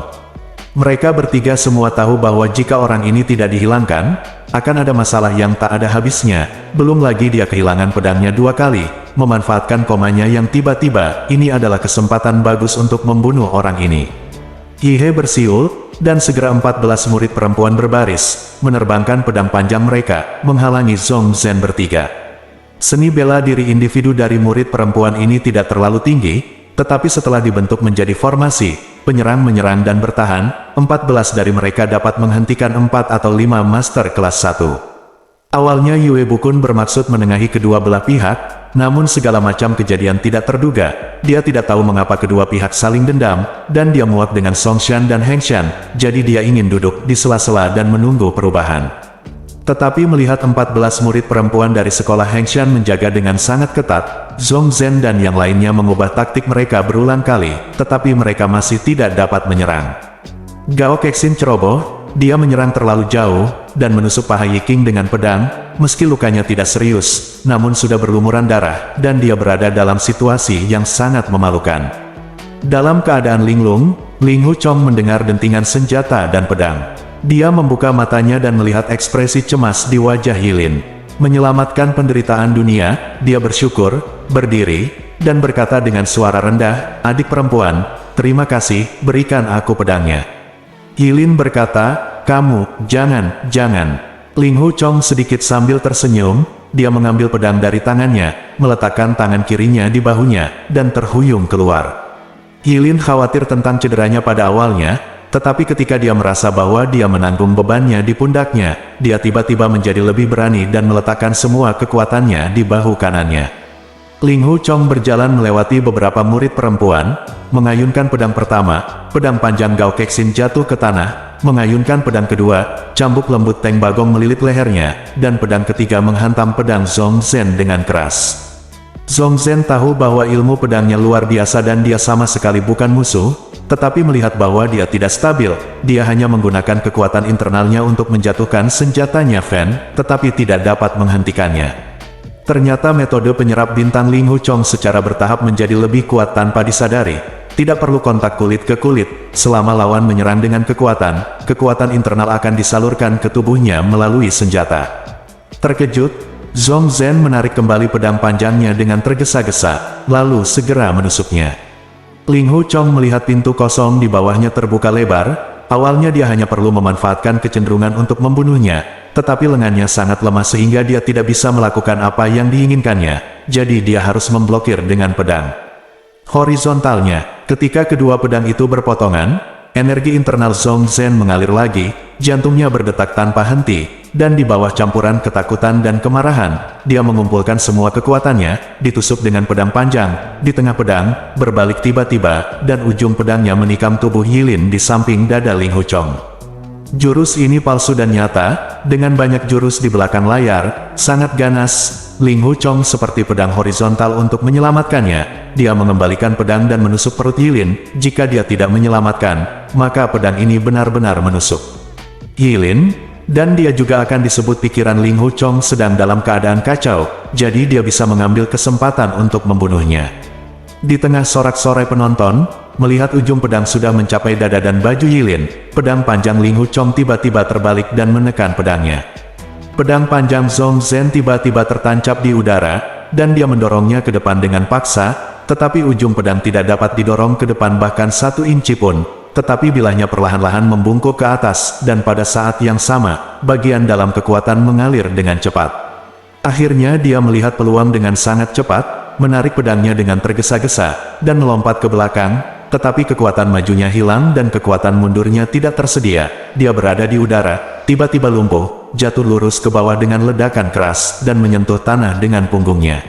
Speaker 1: Mereka bertiga semua tahu bahwa jika orang ini tidak dihilangkan, akan ada masalah yang tak ada habisnya. Belum lagi dia kehilangan pedangnya 2 kali, memanfaatkan komanya yang tiba-tiba. Ini adalah kesempatan bagus untuk membunuh orang ini. Yi He bersiul, dan segera 14 murid perempuan berbaris, menerbangkan pedang panjang mereka, menghalangi Zhong Zhen bertiga. Seni bela diri individu dari murid perempuan ini tidak terlalu tinggi, tetapi setelah dibentuk menjadi formasi, penyerang menyerang dan bertahan, 14 dari mereka dapat menghentikan 4 atau 5 master kelas 1. Awalnya Yue Bukun bermaksud menengahi kedua belah pihak, namun segala macam kejadian tidak terduga. Dia tidak tahu mengapa kedua pihak saling dendam, dan dia muak dengan Songshan dan Hengshan, jadi dia ingin duduk di sela-sela dan menunggu perubahan. Tetapi melihat 14 murid perempuan dari sekolah Hengshan menjaga dengan sangat ketat, Zhong Zhen dan yang lainnya mengubah taktik mereka berulang kali, tetapi mereka masih tidak dapat menyerang. Gao Kexin ceroboh, dia menyerang terlalu jauh, dan menusuk paha Yi King dengan pedang, meski lukanya tidak serius, namun sudah berlumuran darah, dan dia berada dalam situasi yang sangat memalukan. Dalam keadaan linglung, Ling Hu Chong mendengar dentingan senjata dan pedang. Dia membuka matanya dan melihat ekspresi cemas di wajah Yilin. Menyelamatkan penderitaan dunia, dia bersyukur, berdiri, dan berkata dengan suara rendah, "Adik perempuan, terima kasih, berikan aku pedangnya." Yilin berkata, "Kamu, jangan. Ling Hu Chong sedikit sambil tersenyum, dia mengambil pedang dari tangannya, meletakkan tangan kirinya di bahunya, dan terhuyung keluar. Yilin khawatir tentang cederanya pada awalnya, tetapi ketika dia merasa bahwa dia menanggung bebannya di pundaknya, dia tiba-tiba menjadi lebih berani dan meletakkan semua kekuatannya di bahu kanannya. Ling Hu Chong berjalan melewati beberapa murid perempuan, mengayunkan pedang pertama, pedang panjang Gao Kexin jatuh ke tanah, mengayunkan pedang kedua, cambuk lembut Teng Bagong melilit lehernya, dan pedang ketiga menghantam pedang Zhong Zhen dengan keras. Zhong Zhen tahu bahwa ilmu pedangnya luar biasa dan dia sama sekali bukan musuh, tetapi melihat bahwa dia tidak stabil, dia hanya menggunakan kekuatan internalnya untuk menjatuhkan senjatanya Fen, tetapi tidak dapat menghentikannya. Ternyata metode penyerap bintang Ling Hu Chong secara bertahap menjadi lebih kuat tanpa disadari. Tidak perlu kontak kulit ke kulit, selama lawan menyerang dengan kekuatan internal akan disalurkan ke tubuhnya melalui senjata. Terkejut, Zhong Zhen menarik kembali pedang panjangnya dengan tergesa-gesa, lalu segera menusuknya. Ling Hu Chong melihat pintu kosong di bawahnya terbuka lebar, awalnya dia hanya perlu memanfaatkan kecenderungan untuk membunuhnya, tetapi lengannya sangat lemah sehingga dia tidak bisa melakukan apa yang diinginkannya, jadi dia harus memblokir dengan pedang horizontalnya. Ketika kedua pedang itu berpotongan, energi internal Zhong Zhen mengalir lagi, jantungnya berdetak tanpa henti, dan di bawah campuran ketakutan dan kemarahan, dia mengumpulkan semua kekuatannya, ditusuk dengan pedang panjang, di tengah pedang, berbalik tiba-tiba, dan ujung pedangnya menikam tubuh Yilin di samping dada Ling Hu Chong. Jurus ini palsu dan nyata, dengan banyak jurus di belakang layar, sangat ganas. Ling Hu Chong seperti pedang horizontal untuk menyelamatkannya. Dia mengembalikan pedang dan menusuk perut Yilin. Jika dia tidak menyelamatkan, maka pedang ini benar-benar menusuk Yilin, dan dia juga akan disebut pikiran Ling Hu Chong sedang dalam keadaan kacau, jadi dia bisa mengambil kesempatan untuk membunuhnya. Di tengah sorak-sorai penonton, melihat ujung pedang sudah mencapai dada dan baju Yilin, pedang panjang Ling Hu Chong tiba-tiba terbalik dan menekan pedangnya. Pedang panjang Zhong Zhen tiba-tiba tertancap di udara, dan dia mendorongnya ke depan dengan paksa, tetapi ujung pedang tidak dapat didorong ke depan bahkan 1 inci pun, tetapi bilahnya perlahan-lahan membungkuk ke atas, dan pada saat yang sama, bagian dalam kekuatan mengalir dengan cepat. Akhirnya dia melihat peluang dengan sangat cepat, menarik pedangnya dengan tergesa-gesa, dan melompat ke belakang, tetapi kekuatan majunya hilang dan kekuatan mundurnya tidak tersedia. Dia berada di udara, tiba-tiba lumpuh, jatuh lurus ke bawah dengan ledakan keras, dan menyentuh tanah dengan punggungnya.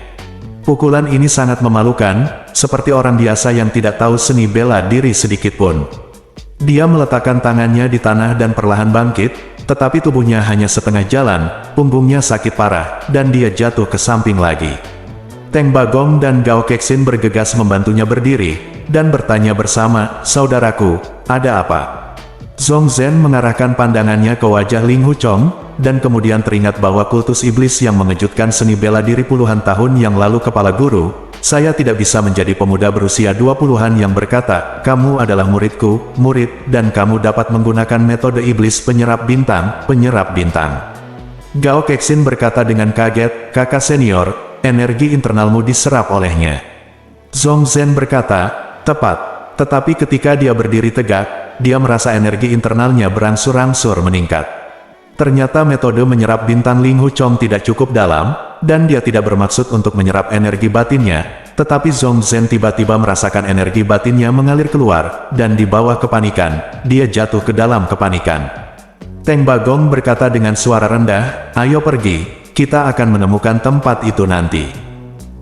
Speaker 1: Pukulan ini sangat memalukan, seperti orang biasa yang tidak tahu seni bela diri sedikitpun. Dia meletakkan tangannya di tanah dan perlahan bangkit, tetapi tubuhnya hanya setengah jalan, punggungnya sakit parah, dan dia jatuh ke samping lagi. Teng Bagong dan Gao Kexin bergegas membantunya berdiri, dan bertanya bersama, "Saudaraku, ada apa?" Zhong Zhen mengarahkan pandangannya ke wajah Ling Hu Chong, dan kemudian teringat bahwa kultus iblis yang mengejutkan seni bela diri puluhan tahun yang lalu kepala guru, saya tidak bisa menjadi pemuda berusia 20-an yang berkata, "Kamu adalah muridku, murid, dan kamu dapat menggunakan metode iblis penyerap bintang, penyerap bintang." Gao Kexin berkata dengan kaget, "Kakak senior, energi internalmu diserap olehnya." Zhong Zhen berkata, "Tepat." Tetapi ketika dia berdiri tegak, dia merasa energi internalnya berangsur-angsur meningkat. Ternyata metode menyerap bintang Ling Hu Chong tidak cukup dalam, dan dia tidak bermaksud untuk menyerap energi batinnya, tetapi Zhong Zhen tiba-tiba merasakan energi batinnya mengalir keluar, dan di bawah kepanikan, dia jatuh ke dalam kepanikan. Teng Bagong berkata dengan suara rendah, "Ayo pergi, kita akan menemukan tempat itu nanti."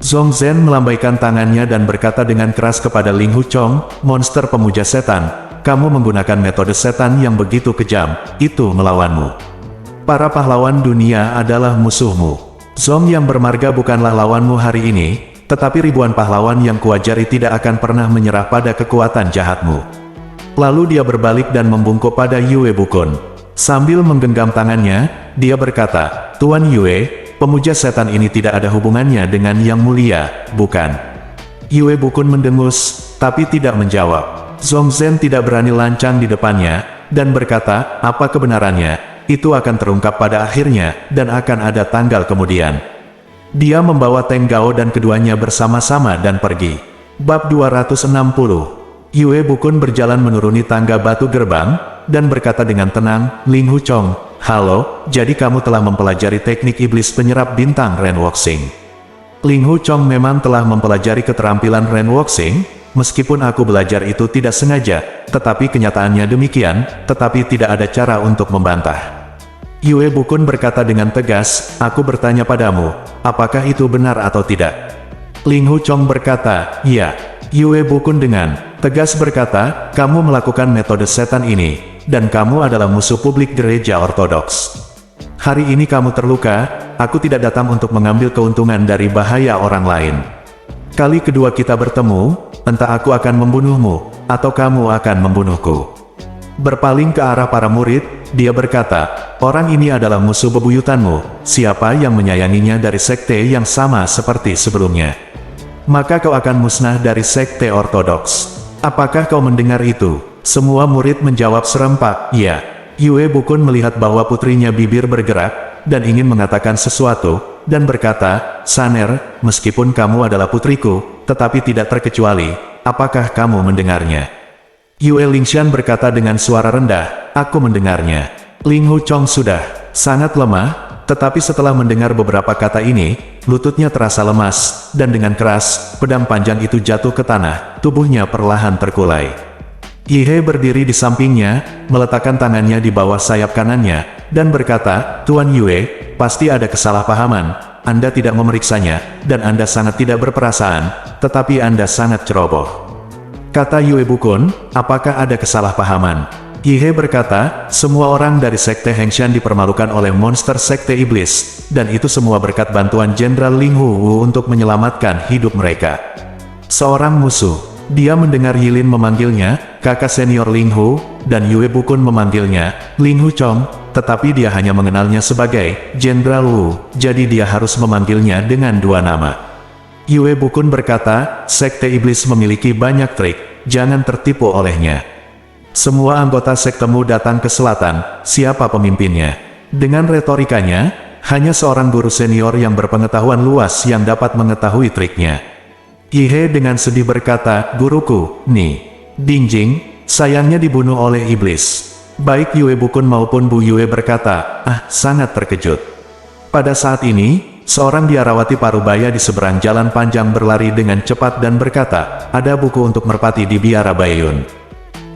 Speaker 1: Zhong Zhen melambaikan tangannya dan berkata dengan keras kepada Ling Hu Chong, "Monster pemuja setan, kamu menggunakan metode setan yang begitu kejam, itu melawanmu. Para pahlawan dunia adalah musuhmu. Zhong yang bermarga bukanlah lawanmu hari ini, tetapi ribuan pahlawan yang kuajari tidak akan pernah menyerah pada kekuatan jahatmu." Lalu dia berbalik dan membungkuk pada Yue Bukun. Sambil menggenggam tangannya, dia berkata, "Tuan Yue, pemuja setan ini tidak ada hubungannya dengan yang mulia, bukan?" Yue Bukun mendengus, tapi tidak menjawab. Zhong Zhen tidak berani lancang di depannya, dan berkata, "Apa kebenarannya? Itu akan terungkap pada akhirnya, dan akan ada tanggal kemudian." Dia membawa Teng Gao dan keduanya bersama-sama dan pergi. Bab 260. Yue Bukun berjalan menuruni tangga batu gerbang, dan berkata dengan tenang, "Ling Hu Chong, Halo, jadi kamu telah mempelajari teknik iblis penyerap bintang Renwoxing. Ling Hu Chong memang telah mempelajari keterampilan Renwoxing, meskipun aku belajar itu tidak sengaja, tetapi kenyataannya demikian, tetapi tidak ada cara untuk membantah. Yue Bukun berkata dengan tegas, aku bertanya padamu, apakah itu benar atau tidak? Ling Hu Chong berkata, ya. Yue Bukun dengan tegas berkata, kamu melakukan metode setan ini, dan kamu adalah musuh publik gereja ortodoks. Hari ini kamu terluka, aku tidak datang untuk mengambil keuntungan dari bahaya orang lain. Kali kedua kita bertemu, entah aku akan membunuhmu, atau kamu akan membunuhku. Berpaling ke arah para murid, dia berkata, orang ini adalah musuh bebuyutanmu, siapa yang menyayanginya dari sekte yang sama seperti sebelumnya? Maka kau akan musnah dari sekte ortodoks. Apakah kau mendengar itu? Semua murid menjawab serempak, ya. Yue Bukun melihat bahwa putrinya bibir bergerak, dan ingin mengatakan sesuatu, dan berkata, Saner, meskipun kamu adalah putriku, tetapi tidak terkecuali, apakah kamu mendengarnya? Yue Lingshan berkata dengan suara rendah, aku mendengarnya. Ling Hu Chong sudah sangat lemah, tetapi setelah mendengar beberapa kata ini, lututnya terasa lemas, dan dengan keras, pedang panjang itu jatuh ke tanah, tubuhnya perlahan terkulai. Yihe berdiri di sampingnya, meletakkan tangannya di bawah sayap kanannya, dan berkata, Tuan Yue, pasti ada kesalahpahaman, Anda tidak memeriksanya, dan Anda sangat tidak berperasaan, tetapi Anda sangat ceroboh. Kata Yue Bukun, apakah ada kesalahpahaman? Yihe berkata, semua orang dari sekte Hengshan dipermalukan oleh monster sekte iblis, dan itu semua berkat bantuan Jenderal Ling Hu untuk menyelamatkan hidup mereka. Seorang musuh. Dia mendengar Yilin memanggilnya, kakak senior Ling Hu, dan Yue Bukun memanggilnya, Ling Hu Chong, tetapi dia hanya mengenalnya sebagai Jenderal Wu, jadi dia harus memanggilnya dengan dua nama. Yue Bukun berkata, sekte iblis memiliki banyak trik, jangan tertipu olehnya. Semua anggota sektemu datang ke selatan, siapa pemimpinnya? Dengan retorikanya, hanya seorang guru senior yang berpengetahuan luas yang dapat mengetahui triknya. Yihe dengan sedih berkata, guruku, Ni Dingjing, sayangnya dibunuh oleh iblis. Baik Yue Bukun maupun Bu Yue berkata, sangat terkejut. Pada saat ini, seorang biarawati parubaya di seberang jalan panjang berlari dengan cepat dan berkata, ada buku untuk merpati di biara Bayun.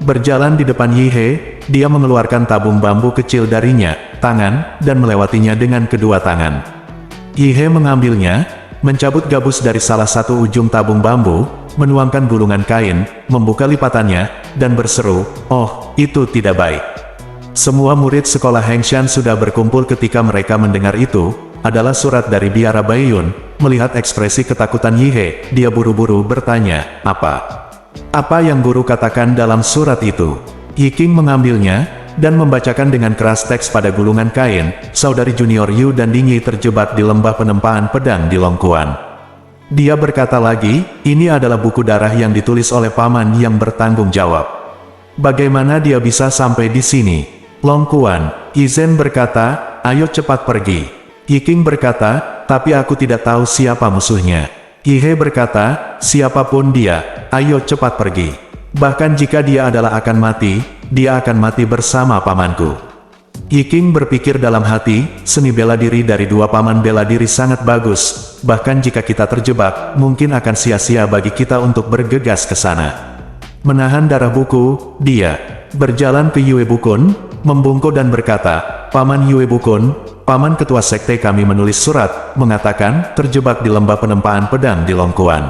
Speaker 1: Berjalan di depan Yihe, dia mengeluarkan tabung bambu kecil darinya, tangan, dan melewatinya dengan kedua tangan. Yihe mengambilnya, mencabut gabus dari salah satu ujung tabung bambu, menuangkan gulungan kain, membuka lipatannya, dan berseru, oh, itu tidak baik. Semua murid sekolah Hengshan sudah berkumpul ketika mereka mendengar itu, adalah surat dari biara Bayun. Melihat ekspresi ketakutan Yihe, dia buru-buru bertanya, apa yang guru katakan dalam surat itu? Yiking mengambilnya, dan membacakan dengan keras teks pada gulungan kain, saudari junior Yu dan Dingyi terjebak di lembah penempaan pedang di Longkuan. Dia berkata lagi, ini adalah buku darah yang ditulis oleh paman yang bertanggung jawab. Bagaimana dia bisa sampai di sini? Longkuan, Izen berkata, ayo cepat pergi. Yiking berkata, tapi aku tidak tahu siapa musuhnya. Yihe berkata, siapapun dia, ayo cepat pergi. Bahkan jika dia adalah akan mati, dia akan mati bersama pamanku. Yiking berpikir dalam hati, seni bela diri dari dua paman bela diri sangat bagus, bahkan jika kita terjebak, mungkin akan sia-sia bagi kita untuk bergegas ke sana. Menahan darah buku, dia berjalan ke Yue Bukun, membungkuk dan berkata, Paman Yue Bukun, paman ketua sekte kami menulis surat, mengatakan, terjebak di lembah penempaan pedang di Longkuan.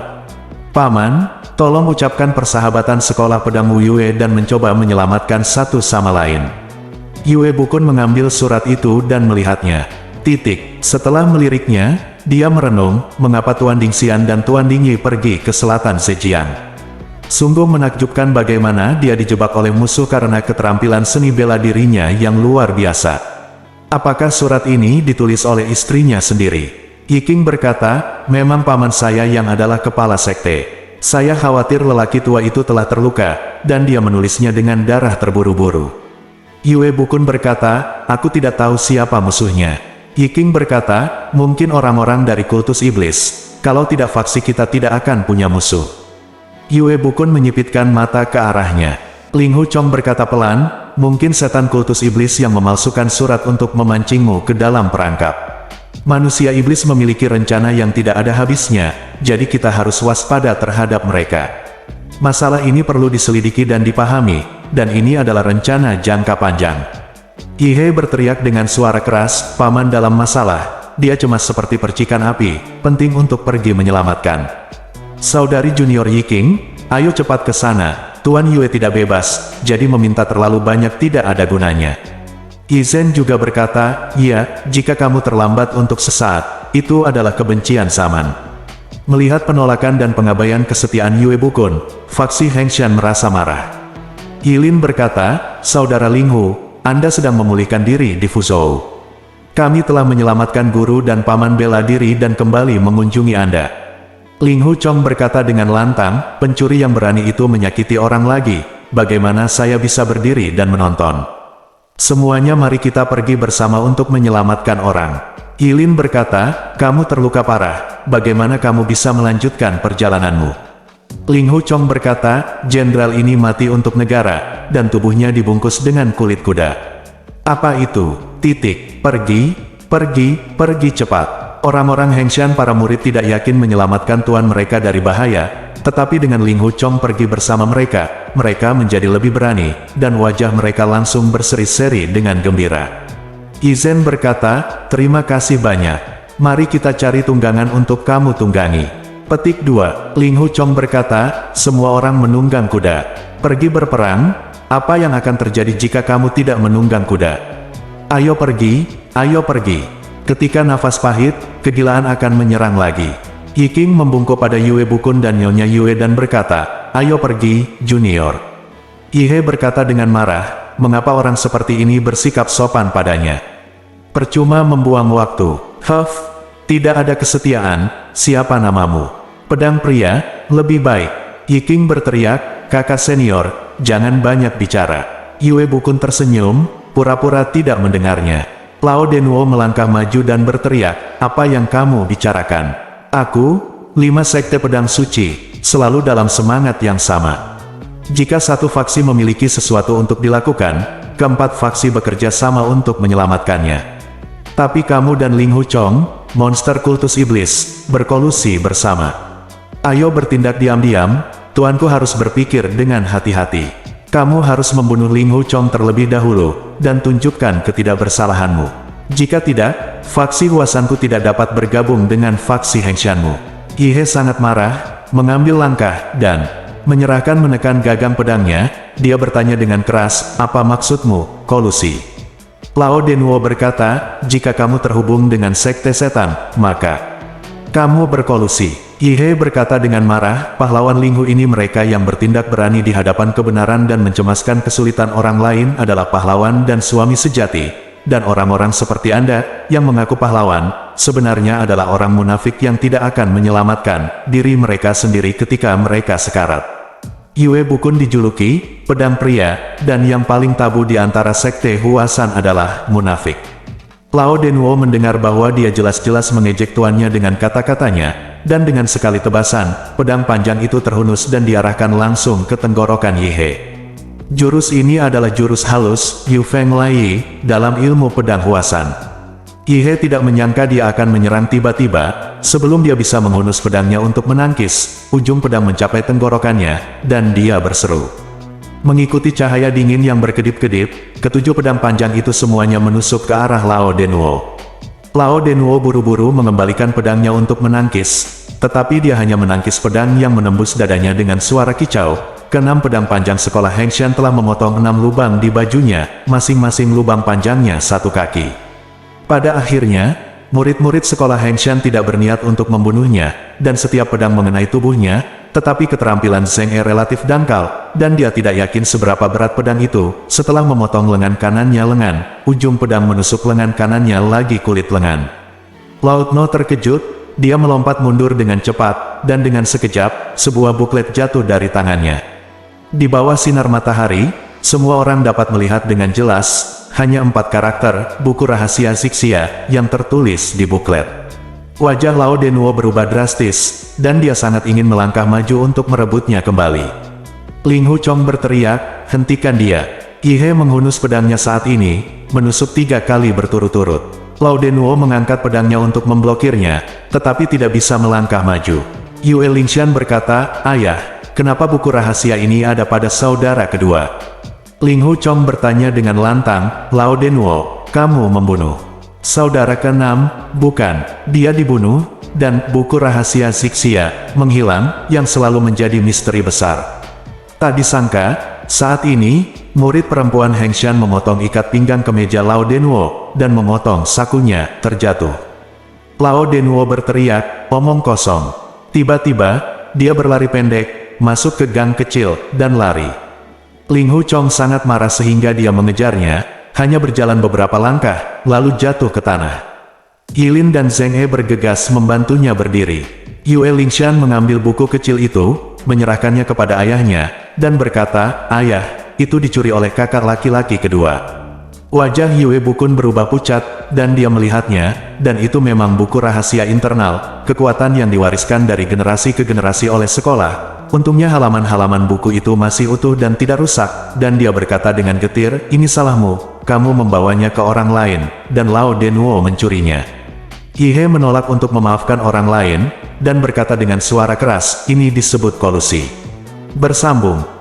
Speaker 1: Paman, tolong ucapkan persahabatan sekolah pedang Wu Yue dan mencoba menyelamatkan satu sama lain. Yue Bukun mengambil surat itu dan melihatnya. Setelah meliriknya, dia merenung, mengapa Tuan Dingxian dan Tuan Dingyi pergi ke selatan Zhejiang. Sungguh menakjubkan bagaimana dia dijebak oleh musuh karena keterampilan seni bela dirinya yang luar biasa. Apakah surat ini ditulis oleh istrinya sendiri? Yiking berkata, memang paman saya yang adalah kepala sekte. Saya khawatir lelaki tua itu telah terluka, dan dia menulisnya dengan darah terburu-buru. Yue Bukun berkata, aku tidak tahu siapa musuhnya. Yiking berkata, mungkin orang-orang dari kultus iblis. Kalau tidak faksi kita tidak akan punya musuh. Yue Bukun menyipitkan mata ke arahnya. Ling Hu Chong berkata pelan, mungkin setan kultus iblis yang memalsukan surat untuk memancingmu ke dalam perangkap. Manusia iblis memiliki rencana yang tidak ada habisnya, jadi kita harus waspada terhadap mereka. Masalah ini perlu diselidiki dan dipahami, dan ini adalah rencana jangka panjang. Yihe berteriak dengan suara keras, paman dalam masalah, dia cemas seperti percikan api, penting untuk pergi menyelamatkan. Saudari junior Yiking, ayo cepat ke sana, Tuan Yue tidak bebas, jadi meminta terlalu banyak tidak ada gunanya. Yizhen juga berkata, ya, jika kamu terlambat untuk sesaat, itu adalah kebencian zaman. Melihat penolakan dan pengabaian kesetiaan Yue Bukun, faksi Hengshan merasa marah. Yilin berkata, Saudara Linghu, Anda sedang memulihkan diri di Fuzhou. Kami telah menyelamatkan guru dan paman bela diri dan kembali mengunjungi Anda. Linghu Chong berkata dengan lantang, pencuri yang berani itu menyakiti orang lagi, bagaimana saya bisa berdiri dan menonton? Semuanya mari kita pergi bersama untuk menyelamatkan orang. Yilin berkata, kamu terluka parah, bagaimana kamu bisa melanjutkan perjalananmu? Linghu Chong berkata, jenderal ini mati untuk negara, dan tubuhnya dibungkus dengan kulit kuda. Apa itu? Pergi cepat. Orang-orang Hengshan para murid tidak yakin menyelamatkan tuan mereka dari bahaya, tetapi dengan Linghu Chong pergi bersama mereka, mereka menjadi lebih berani, dan wajah mereka langsung berseri-seri dengan gembira. Yizhen berkata, terima kasih banyak. Mari kita cari tunggangan untuk kamu tunggangi. Petik 2. Linghu Chong berkata, semua orang menunggang kuda. Pergi berperang, apa yang akan terjadi jika kamu tidak menunggang kuda? Ayo pergi, ayo pergi. Ketika nafas pahit, kegilaan akan menyerang lagi. Yiking membungkuk pada Yue Bukun dan Nyonya Yue dan berkata, ayo pergi, junior. Yihe berkata dengan marah, mengapa orang seperti ini bersikap sopan padanya? Percuma membuang waktu. Tidak ada kesetiaan, siapa namamu? Pedang pria, lebih baik. Yiking berteriak, kakak senior, jangan banyak bicara. Yue Bukun tersenyum, pura-pura tidak mendengarnya. Lao Denwo melangkah maju dan berteriak, apa yang kamu bicarakan? Aku, 5 sekte pedang suci, selalu dalam semangat yang sama. Jika satu faksi memiliki sesuatu untuk dilakukan, keempat faksi bekerja sama untuk menyelamatkannya. Tapi kamu dan Linghu Chong, monster kultus iblis, berkolusi bersama. Ayo bertindak diam-diam, tuanku harus berpikir dengan hati-hati. Kamu harus membunuh Linghu Chong terlebih dahulu, dan tunjukkan ketidakbersalahanmu. Jika tidak, faksi Huasanku tidak dapat bergabung dengan faksi Hengshanmu. Yihe sangat marah, mengambil langkah, dan menyerahkan menekan gagang pedangnya. Dia bertanya dengan keras, apa maksudmu, kolusi? Lao Denwo berkata, jika kamu terhubung dengan sekte setan, maka kamu berkolusi. Yihe berkata dengan marah, pahlawan Linghu ini mereka yang bertindak berani di hadapan kebenaran dan mencemaskan kesulitan orang lain adalah pahlawan dan suami sejati. Dan orang-orang seperti Anda, yang mengaku pahlawan, sebenarnya adalah orang munafik yang tidak akan menyelamatkan diri mereka sendiri ketika mereka sekarat. Yue Bukun dijuluki, pedang pria, dan yang paling tabu di antara sekte Huasan adalah munafik. Lao Denwo mendengar bahwa dia jelas-jelas mengejek tuannya dengan kata-katanya, dan dengan sekali tebasan, pedang panjang itu terhunus dan diarahkan langsung ke tenggorokan Yihe. Jurus ini adalah jurus halus, Yu Feng Lai, dalam ilmu pedang Huasan. Yihe tidak menyangka dia akan menyerang tiba-tiba, sebelum dia bisa menghunus pedangnya untuk menangkis, ujung pedang mencapai tenggorokannya, dan dia berseru. Mengikuti cahaya dingin yang berkedip-kedip, ketujuh pedang panjang itu semuanya menusuk ke arah Lao Denwo. Lao Denwo buru-buru mengembalikan pedangnya untuk menangkis, tetapi dia hanya menangkis pedang yang menembus dadanya dengan suara kicau. Keenam pedang panjang sekolah Hengshan telah memotong 6 lubang di bajunya, masing-masing lubang panjangnya 1 kaki. Pada akhirnya, murid-murid sekolah Hengshan tidak berniat untuk membunuhnya, dan setiap pedang mengenai tubuhnya, tetapi keterampilan Zheng He relatif dangkal, dan dia tidak yakin seberapa berat pedang itu. Setelah memotong lengan kanannya ujung pedang menusuk lengan kanannya lagi kulit lengan. Lao No terkejut, dia melompat mundur dengan cepat, dan dengan sekejap, sebuah buklet jatuh dari tangannya. Di bawah sinar matahari, semua orang dapat melihat dengan jelas, hanya 4 karakter, buku rahasia Zixia, yang tertulis di buklet. Wajah Lao Denwo berubah drastis, dan dia sangat ingin melangkah maju untuk merebutnya kembali. Linghu Chong berteriak, hentikan dia. Yihe menghunus pedangnya saat ini, menusuk 3 kali berturut-turut. Lao Denwo mengangkat pedangnya untuk memblokirnya, tetapi tidak bisa melangkah maju. Yue Lingshan berkata, "Ayah, kenapa buku rahasia ini ada pada saudara kedua?" Ling Hu Chong bertanya dengan lantang, "Lao Denwo, kamu membunuh saudara ke-6, bukan? Dia dibunuh, dan buku rahasia Xixia menghilang, yang selalu menjadi misteri besar." Tak disangka, saat ini, murid perempuan Heng Shan memotong ikat pinggang kemeja Lao Denwo, dan memotong sakunya, terjatuh. Lao Denwo berteriak, "Omong kosong." Tiba-tiba, dia berlari pendek, masuk ke gang kecil, dan lari. Ling Hu Chong sangat marah sehingga dia mengejarnya, hanya berjalan beberapa langkah, lalu jatuh ke tanah. Yilin dan Zheng He bergegas membantunya berdiri. Yue Lingshan mengambil buku kecil itu, menyerahkannya kepada ayahnya, dan berkata, "Ayah, itu dicuri oleh kakak laki-laki kedua." Wajah Yue Bukun berubah pucat, dan dia melihatnya, dan itu memang buku rahasia internal, kekuatan yang diwariskan dari generasi ke generasi oleh sekolah. Untungnya halaman-halaman buku itu masih utuh dan tidak rusak, dan dia berkata dengan getir, "Ini salahmu, kamu membawanya ke orang lain, dan Lao Denwo mencurinya." Yihe menolak untuk memaafkan orang lain, dan berkata dengan suara keras, "Ini disebut kolusi." Bersambung.